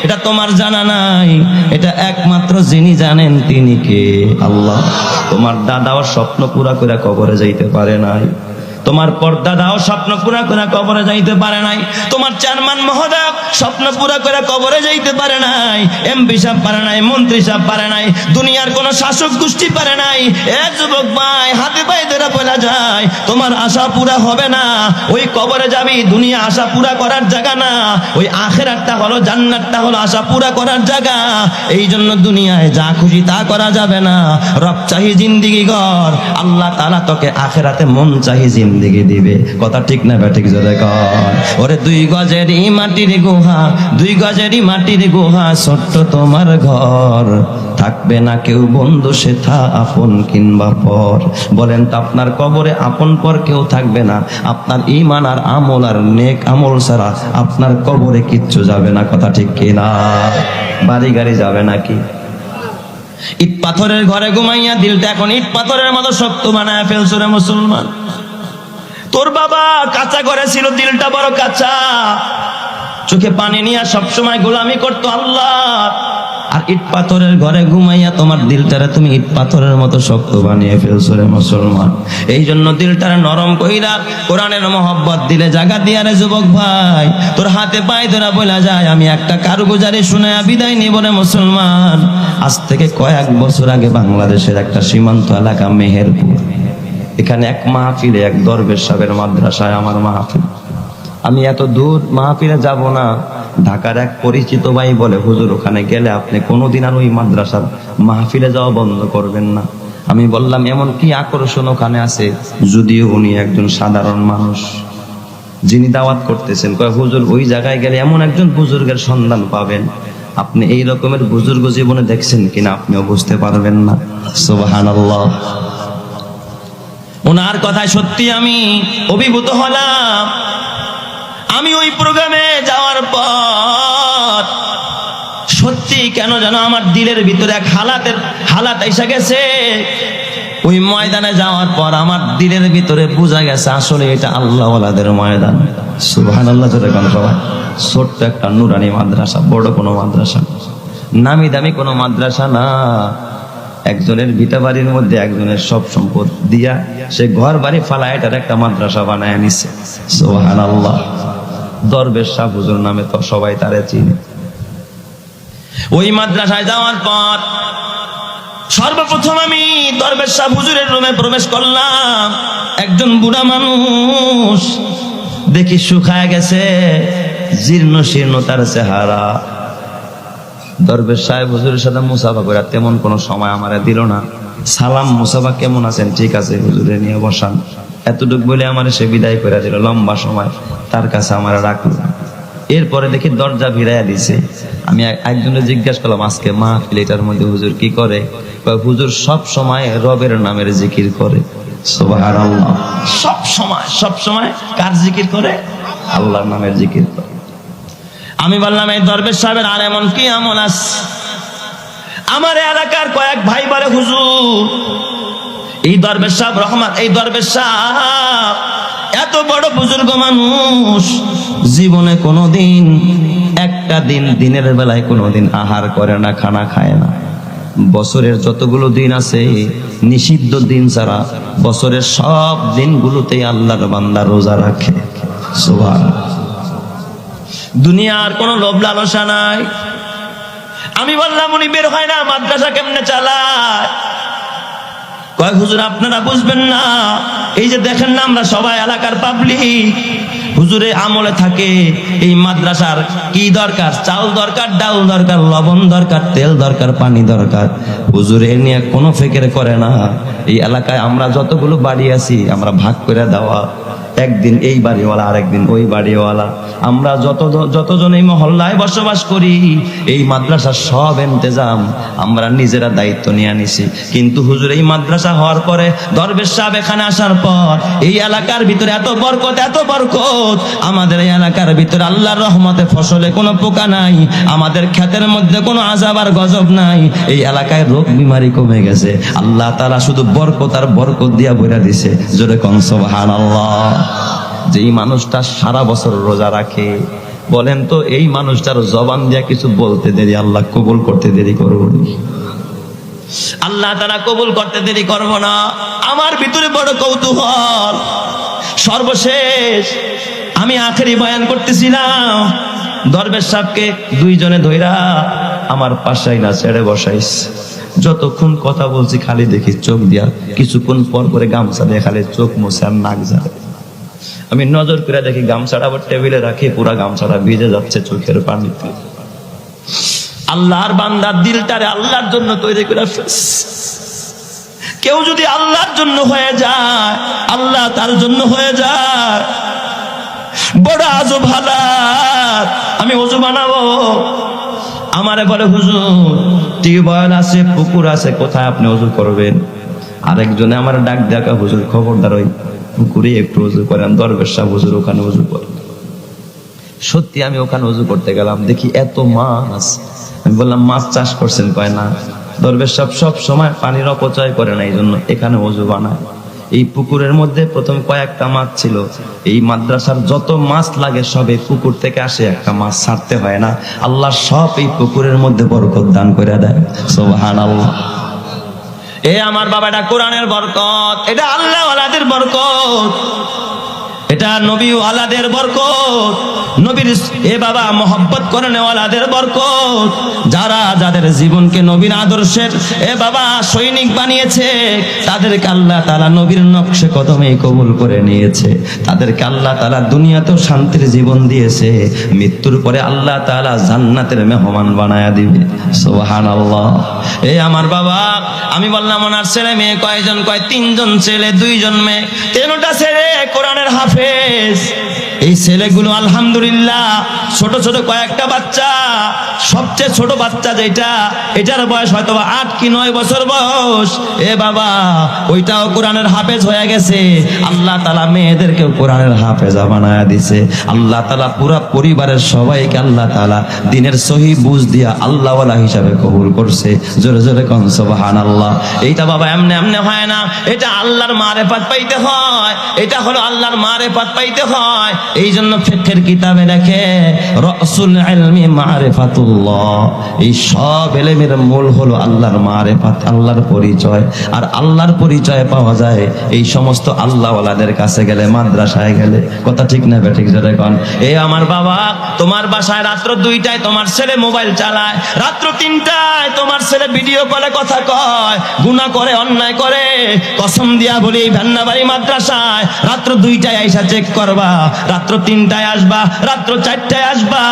এটা তোমার জানা নাই, এটা একমাত্র যিনি জানেন তিনি কে? আল্লাহ। তোমার দাদাও স্বপ্ন পুরা করে কবরে যাইতে পারে নাই, তোমার পরদাদাও স্বপ্ন পুরা করে কবরে যাইতে পারে নাই, তোমার চেয়ারম্যান মহোদয় স্বপ্ন পুরা করে কবরে যাইতে পারে নাই, এমপি সাহেব পারে নাই, মন্ত্রী সাহেব পারে নাই, দুনিয়ার কোন শাসক গোষ্ঠী পারে নাই। এ যুবক ভাই, হাতে পায়ে ধরে বলা যায় তোমার আশা পুরা হবে না। ওই কবরে যাবি, দুনিয়া আশা পুরা করার জায়গা না, ওই আখিরাতটা হলো, জান্নাতটা হলো আশা পুরা করার জায়গা। এই জন্য দুনিয়ায় যা খুশি তা করা যাবে না। রব চাহি জিন্দিগি গর, আল্লাহ তাআলা তোকে আখিরাতে মন চাহি জিন্দিগি দিবে। কথা ঠিক না ঠিক জোরে কর। ওরে 2 গজেরই মাটির গুহা, 2 গজেরই মাটির গুহা, ছোট্ট তোমার ঘর, থাকবে না কেউ বন্ধু সেথা আপন কিংবা পর। বলেন তো আপনার কবরে আপন পর কেউ থাকবে না। আপনার ঈমান আর আমল আর নেক আমল ছাড়া আপনার কবরে কিচ্ছু যাবে না। কথা ঠিক কিনা? বাড়ি গাড়ি যাবে নাকি? ইট পাথরের ঘরে ঘুমাইয়া দিলটা এখন ইট পাথরের মতো শক্ত বানায় ফেলছো রে মুসলমান। তোর বাবা কাঁচা ঘরে ছিল, দিলটা বড় কাঁচা, চোখে পানি নিয়ে সবসময় গোলামি করতো আল্লাহ। আর ইট পাথরের ঘরে ঘুমাইয়া তোমার দিলটারে তুমি ইট পাথরের মতো শক্ত বানিয়ে ফেলছো রে মুসলমান। এই জন্য দিলটারে নরম কইরা কোরআনের মহব্বত দিলে জায়গা দিয়া রে যুবক ভাই, তোর হাতে পায়ে ধরা বলা যায় আমি একটা কারগুজারি শুনায়া বিদায় নিব রে মুসলমান। আজ থেকে কয়েক বছর আগে বাংলাদেশের একটা সীমান্ত এলাকা মেহেরপুর, এখানে এক মাহফিলে এক দরবেশ সাহেবের মাদ্রাসায় আমার মাহফিল। আমি এত দূর মাহফিলে যাব না, ঢাকার এক পরিচিত ভাই বলে হুজুর ওখানে গেলে আপনি কোনোদিন আর ওই মাদ্রাসার মাহফিলে যাওয়া বন্ধ করবেন না। আমি বললাম এমন কি আকর্ষণ ওখানে আছে? যদিও উনি একজন সাধারণ মানুষ, যিনি দাওয়াত করতেছেন, কয় হুজুর ওই জায়গায় গেলে এমন একজন বুজুর্গের সন্ধান পাবেন, আপনি এই রকমের বুজুর্গ জীবনে দেখছেন কিনা আপনিও বুঝতে পারবেন না। সুবহানাল্লাহ। ওনার কথায় সত্যি আমি অভিভূত হলাম। আমি ওই প্রোগ্রামে যাওয়ার পর সত্যি কেন যেন আমার দিলের ভিতরে এক হালাত এসে গেছে। ওই ময়দানে যাওয়ার পর আমার দিলের ভিতরে বোঝা গেছে আসলে এটা আল্লাহ ওয়ালাদের ময়দান। সুবহানাল্লাহ। যখন সবাই ছোট্ট একটা নুরানি মাদ্রাসা, বড় কোনো মাদ্রাসা, নামি দামি কোনো মাদ্রাসা না। একজনের ভিটা বাড়ির মধ্যে একজনের সব সম্পদ দিয়া সে ঘর বাড়ি ফালা এটার একটা মাদ্রাসা বানায় নিছে। সুবহানাল্লাহ। দরবেশ শাহ হুজুর নামে তো সবাই তারে চিনে। ওই মাদ্রাসায় যাওয়ার পর সর্বপ্রথম আমি দরবেশ শাহ হুজুরের রুমে প্রবেশ করলাম। একজন বুড়া মানুষ, দেখি শুকায় গেছে, জীর্ণ শীর্ণ তার চেহারা। দরবেশ সাহেব হুজুরের সাথে মুসাফা করে তেমন কোনো সময় আমারে দিল না। সালাম, মুসাফা কেমন আছেন? ঠিক আছে, হুজুরে নিয়ে বসান, এতটুক বলে আমার সে বিদায় করে দিল। লম্বা সময় তার কাছে আমার রাখলো। এরপরে দেখি দরজা ভিড়াইয়া দিছে। আমি একজনে জিজ্ঞাসা করলাম, আজকে মাহফিল এটার মধ্যে হুজুর কি করে? হুজুর সব সময় রবের নামের জিকির করে। সুবহানাল্লাহ। সব সময় কার জিকির করে? আল্লাহর নামের জিকির করে। আমি বললাম, এই দরবেশ সাহেবের আর এমন কি আমল আছে? আমার এলাকার কয়েক ভাই বলে, হুজুর এই দরবেশ সাহেব রহমান, এই দরবেশ সাহেব এত বড় বুজুর্গ মানুষ, জীবনে কোনোদিন একটা দিন দিনের বেলায় কোনোদিন আহার করে না, খানা খায় না। বছরের যতগুলো দিন আছে নিষিদ্ধ দিন ছাড়া বছরের সব দিনগুলোতেই আল্লাহর বান্দা রোজা রাখে। সুবহানাল্লাহ। দুনিয়ার কোনো লোভ লালসা নাই। আমি বললাম, উনি বের হয় না, মাদ্রাসা কেমনে চালায়? কয়, হুজুর আপনারা বুঝবেন না, এই যে দেখেন না আমরা সবাই এলাকার পাবলিক, হুজুরে আমলে থাকে। এই মাদ্রাসার কি দরকার? চাল দরকার, ডাল দরকার, লবণ দরকার, তেল দরকার, পানি দরকার। হুজুরে এ নিয়ে কোনো ফিকির করে না। এই এলাকায় আমরা যতগুলো বাড়ি আছি আমরা ভাগ করে দেওয়া, একদিন এই বাড়িওয়ালা, আরেকদিন ওই বাড়িওয়ালা। আমরা যতজন এই মহল্লায় বসবাস করি, এই মাদ্রাসার সব ইন্তেজাম আমরা নিজেরা দায়িত্ব নিয়ে নিছি। কিন্তু হুজুর এই মাদ্রাসা হওয়ার পরে, দরবেশ সাহেব এখানে আসার পর এই এলাকার ভিতরে এত বরকত, এত বরকত। আমাদের এই এলাকার ভিতরে আল্লাহর রহমতে ফসলে কোনো পোকা নাই, আমাদের ক্ষেতের মধ্যে কোনো আযাব আর গজব নাই। এই এলাকায় রোগ বিমারি কমে গেছে। আল্লাহ তাআলা শুধু বরকত আর বরকত দিয়া ভরে দিছে। জোরে কোন সুবহানাল্লাহ। যেই মানুষটা সারা বছর রোজা রাখে, বলেন তো এই মানুষটার জবান দিয়া কিছু বলতে দেরি আল্লাহ কবুল করতে দেরি করবো? আল্লাহ তাআলা কবুল করতে দেরি করব না। আমার ভিতরে বড় কৌতূহল। সর্বশেষ আমি আখেরি বয়ান করতেছিলাম, দরবেশ সাহেবকে দুইজনে ধইরা আমার পাশাই না ছেড়ে বসাইস। যতক্ষণ কথা বলছি খালি দেখি চোখ দিয়া, কিছুক্ষণ পর পরে গামছা দিয়ে খালি চোখ মুছে আর নাক ঝাড়ে। আমি নজর করে দেখি গামছাটা আবার টেবিলে রাখি, পুরা গামছাটা ভিজে যাচ্ছে চোখের পানিতে। আল্লাহর বান্দার দিলটারে আল্লাহর জন্য তৈরি করে ফেলছে। কেউ যদি আল্লাহর জন্য হয়ে যায়, আল্লাহ তার জন্য হয়ে যায়। বড় আজব হালাত। আমি ওযু বানাবো, আমারে বলে, হুজুর টিউবওয়েল আছে, পুকুর আছে, কোথায় আপনি ওযু করবেন? আরেকজনে আমার ডাক দেখা, হুজুর খবরদার ওই পুকুরে একটু ওযু করেন, দরবেশ সাহেব হুজুর ওখানে ওযু করেন। সত্যি আমি ওখানে ওযু করতে গেলাম, দেখি এত মাছ। আমি বললাম, মাছ চাষ করছেন? কয় না। দরবেশ সাহেব সব সময় পানির অপচয় করে না, এই জন্য এখানে ওযু বানায়। এই পুকুরের মধ্যে প্রথম কয়েকটা মাছ ছিল। এই মাদ্রাসার যত মাছ লাগে সব এই পুকুর থেকে আসে, একটা মাছ ছাড়তে হয় না। আল্লাহ সব এই পুকুরের মধ্যে বরকত দান করে দেয়। সুবহানাল্লাহ। এ আমার বাবা, এটা কোরআনের বরকত, এটা আল্লাহ ওয়ালাদের বরকত, এটা নবী ওয়ালাদের বরকত, নবীর এ বাবা মহব্বত করে নেওয়ালাদের বরকত। যারা যাদের জীবনকে নবীর আদর্শের এ বাবা সৈনিক বানিয়েছে, তাদেরকে আল্লাহ তাআলা নবীর নকশে কদমে কবুল করে নিয়েছে। তাদেরকে আল্লাহ তাআলা দুনিয়াতেও শান্তির জীবন দিয়েছে, মৃত্যুর পরে আল্লাহ তাআলা জান্নাতের মেহমান বানায়া দিবে। সুবহানাল্লাহ। এ আমার বাবা, আমি বললাম ওনার ছেলে মেয়ে কয়জন? কয় 3 জন ছেলে 2 জন মেয়ে। 3টা ছেলে কোরআনের হাফেজ। এই ছেলেগুলো আলহামদুলিল্লাহ ছোট ছোট কয়েকটা বাচ্চা। সবচেয়ে ছোট বাচ্চা যেটা, এটার বয়স হয়তো 8 কি 9 বছর বয়স। এ বাবা, ওইটাও কোরআনের হাফেজ হয়ে গেছে। আল্লাহ তাআলা মেয়েদেরকেও কোরআনের হাফেজা বানায়া দিছে। আল্লাহ তাআলা পুরা পরিবারের সবাইকে আল্লাহ তাআলা দ্বীনের সহি বুঝ দিয়া আল্লাহওয়ালা হিসাবে কবুল করছে। জোরে জোরে কোন সুবহানাল্লাহ। এইটা বাবা এমনি এমনি হয় না, এটা আল্লাহর মারেফাত পাইতে হয়। এটা হলো আল্লাহর মারেফাত। মারেফাত পাইতে হয়। এই জন্য ফিকহের কিতাবে লেখে রাসুল ইলমি মারিফাতুল্লাহ, এই সব ইলমের মূল হলো আল্লাহর মারিফাত, আল্লাহর পরিচয়। আর আল্লাহর পরিচয় পাওয়া যায় এই সমস্ত আল্লাহওয়ালাদের কাছে গেলে, মাদ্রাসায় গেলে। কথা ঠিক না বেঠিক জোরে কোন? এই আমার বাবা, তোমার বাসায় রাত্র 2টায় তোমার ছেলে মোবাইল চালায়, রাত্র 3টায় তোমার ছেলে ভিডিও কলে কথা কয়, গুনাহ করে, অন্যায় করে, কসম দিয়া বলি এই ভ্যান্নাবাড়ি মাদ্রাসায় রাত্র 2টায় আইসা চেক করবা, রাত্র 3টায় আসবা, রাত্র 4টায় আসবা।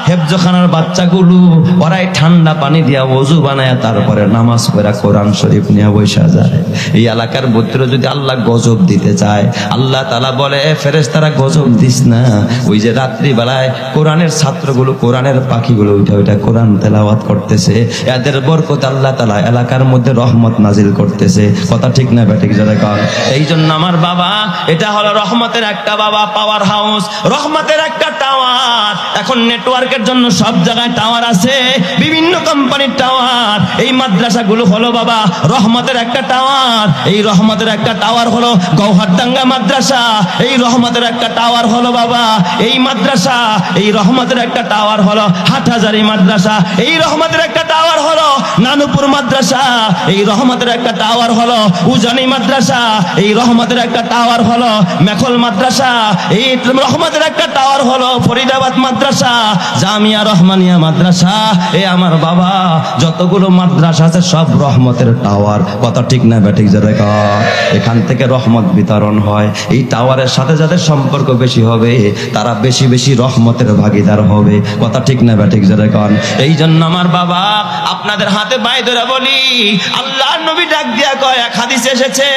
হেফজখানার বাচ্চাগুলো ওরাই ঠান্ডা পানি দিয়া ওযু বানায় তারপরে নামাজ পড়া কোরআন শরীফ নিয়ে বসা যায়। এই এলাকার ভিতরে যদি আল্লাহ গজব দিতে চায়, আল্লাহ তাআলা বলে ফেরেশতারা গজব দিস না, ওই যে রাত্রি বেলায় কোরআনের ছাত্রগুলো, কোরআনের পাখিগুলো ওইটা কোরআন তেলাওয়াত করতেছে, এদের বরকত আল্লাহ তাআলা এলাকার মধ্যে রহমত নাজিল করতেছে। কথা ঠিক না বেঠিক যারা কর? এই জন্য আমার বাবা, এটা হলো রহমতের একটা বাবা পাওয়ার হাউস, রহমতের একটা টাওয়ার। এখন নেটওয়ার্কের জন্য সব জায়গায় টাওয়ার আছে, বিভিন্ন কোম্পানির টাওয়ার। এই মাদ্রাসাগুলো হলো বাবা রহমতের একটা টাওয়ার। এই রহমতের একটা টাওয়ার হলো গৌহারডাঙ্গা মাদ্রাসা, এই রহমতের একটা টাওয়ার হলো বাবা এই মাদ্রাসা, এই রহমতের একটা টাওয়ার হলো হাটহাজারী মাদ্রাসা, এই রহমতের একটা টাওয়ার হলো নানুপুর মাদ্রাসা, এই রহমতের একটা টাওয়ার হলো উজানি মাদ্রাসা, এই রহমতের একটা টাওয়ার হলো মেখল মাদ্রাসা, এই রহমতের একটা টাওয়ার হলো ফরিদাবাদ মাদ্রাসা, জামিয়া রহমানিয়া মাদ্রাসা। এ আমার বাবা, যতগুলো মাদ্রাসা আছে সব রহমতের টাওয়ার। কথা ঠিক না বেঠিক যারা কর? এখান থেকে রহমত বিতরণ হয়। এই টাওয়ারের সাথে যাদের সম্পর্ক বেশি হবে তারা বেশি বেশি রহমতের ভাগীদার হবে। কথা ঠিক না বেঠিক যারা কর? এই জন্য আমার বাবা, আপনাদের হাতে বাই ধরে বলি, আল্লাহর নবী ডাক দিয়া কয়, এক হাদিসে এসেছে,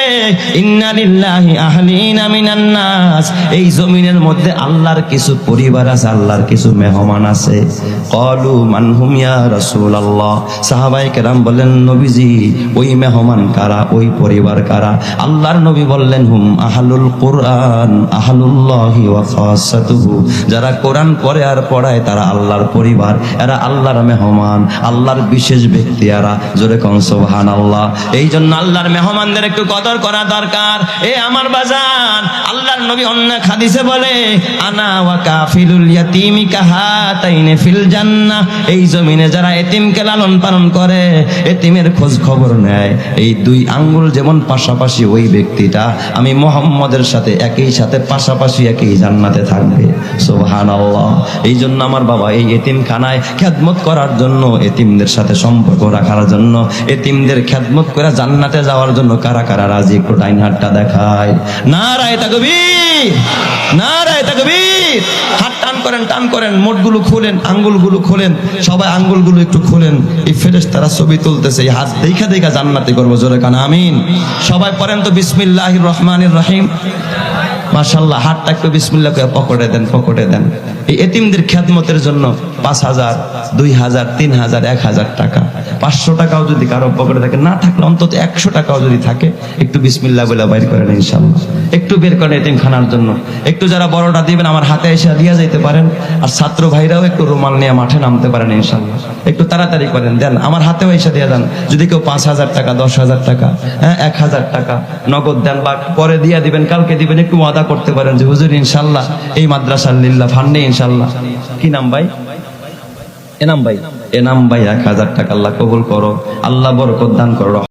ইন্না লিল্লাহি আহলিনা মিনান নাস, এই জমিনের মধ্যে আল্লাহর কিছু পরিবার আছে, আল্লাহর কিছু মেহমান আছে। ক্বালু মান হুম ইয়া রাসূলুল্লাহ, সাহাবায়ে কেরাম বললেন, নবীজি ওই মেহমান কারা, ওই পরিবার কারা? আল্লাহর নবী বললেন, হুম আহলুল কুরআন আহলুল্লাহি ওয়া খাসাতুহু, যারা কোরআন পড়ে আর পড়ায় তারা আল্লাহর পরিবার, এরা আল্লাহর মেহমান, আল্লাহর বিশেষ ব্যক্তি এরা। জোরে কোন সুবহানাল্লাহ। এই জন্য আল্লাহর মেহমানদের একটু কদর করা দরকার। এ আমার বাজান, আল্লাহর নবী অন্য হাদিসে বলে, আনা ওয়া কাফিলুল ইয়াতীমি কাহাতাইনি ফিল জান্নাহ, এই জমিনে যারা এতিমকে লালন পালন করে, এতিমের খোঁজ খবর নেয়, এই 2 আঙ্গুল যেমন পাশাপাশি, ওই ব্যক্তিটা আমি মুহাম্মদের সাথে একই সাথে পাশাপাশি একই জান্নাতে থাকবে। সুবহানাল্লাহ। এই জন্য আমার বাবা, এই এতিমখানায় খেদমত করার জন্য, এতিমদের সাথে সম্পর্ক রাখার জন্য, এতিমদের খেদমত করে জান্নাতে যাওয়ার জন্য কারা কারা রাজি? একটু ডাইন হাতটা দেখায়। নারায়ে তাকবীর, নারায়ে তাকবীর। হাত টান করেন, টান করেন, মোটগুলো খুলেন, আঙ্গুলগুলো খুলেন, সবাই আঙ্গুলগুলো একটু খুলেন। এই ফেরেশতারা ছবি তুলতেছে, এই হাত দেখা দেখা জান্নাতি করবো। জোরে কান আমিন। সবাই পড়েন তো বিসমিল্লাহির রহমানির রহিম। মাশাআল্লাহ। হাতটা একটু বিসমিল্লাহ করে পকেটে দেন, পকেটে দেন। এই এতিমদের খেদমতের জন্য 5,000, 2,000, 3,000, 1,000 টাকা, 500 টাকাও যদি কারো পকেটে থাকে, না থাকলে অন্তত 100 টাকাও যদি থাকে, একটু বিসমিল্লাহ বলে বাইর করেন ইনশাআল্লাহ। একটু বের করেন এতিমখানার জন্য। একটু যারা বড়টা দিবেন আমার হাতে এসে দিয়ে যেতে পারেন, আর ছাত্র ভাইরাও একটু রুমাল নিয়ে মাঠে নামতে পারেন ইনশাআল্লাহ। একটু তাড়াতাড়ি করেন, দেন আমার হাতেও এসে দিয়ে দেন। যদি কেউ 5,000 টাকা, 10,000 টাকা, 1,000 টাকা নগদ দেন বা পরে দিয়ে দিবেন, কালকে দিবেন, একটু ওয়াদা করতে পারেন যে হুজুর ইনশাআল্লাহ এই মাদ্রাসার লিল্লাহ ফান্ডে ইনশাআল্লাহ। কি নাম ভাই? এনাম ভাই। এনাম ভাই 1,000 টাকা আল্লাহ কবুল করো, আল্লাহ বরকত দান করো।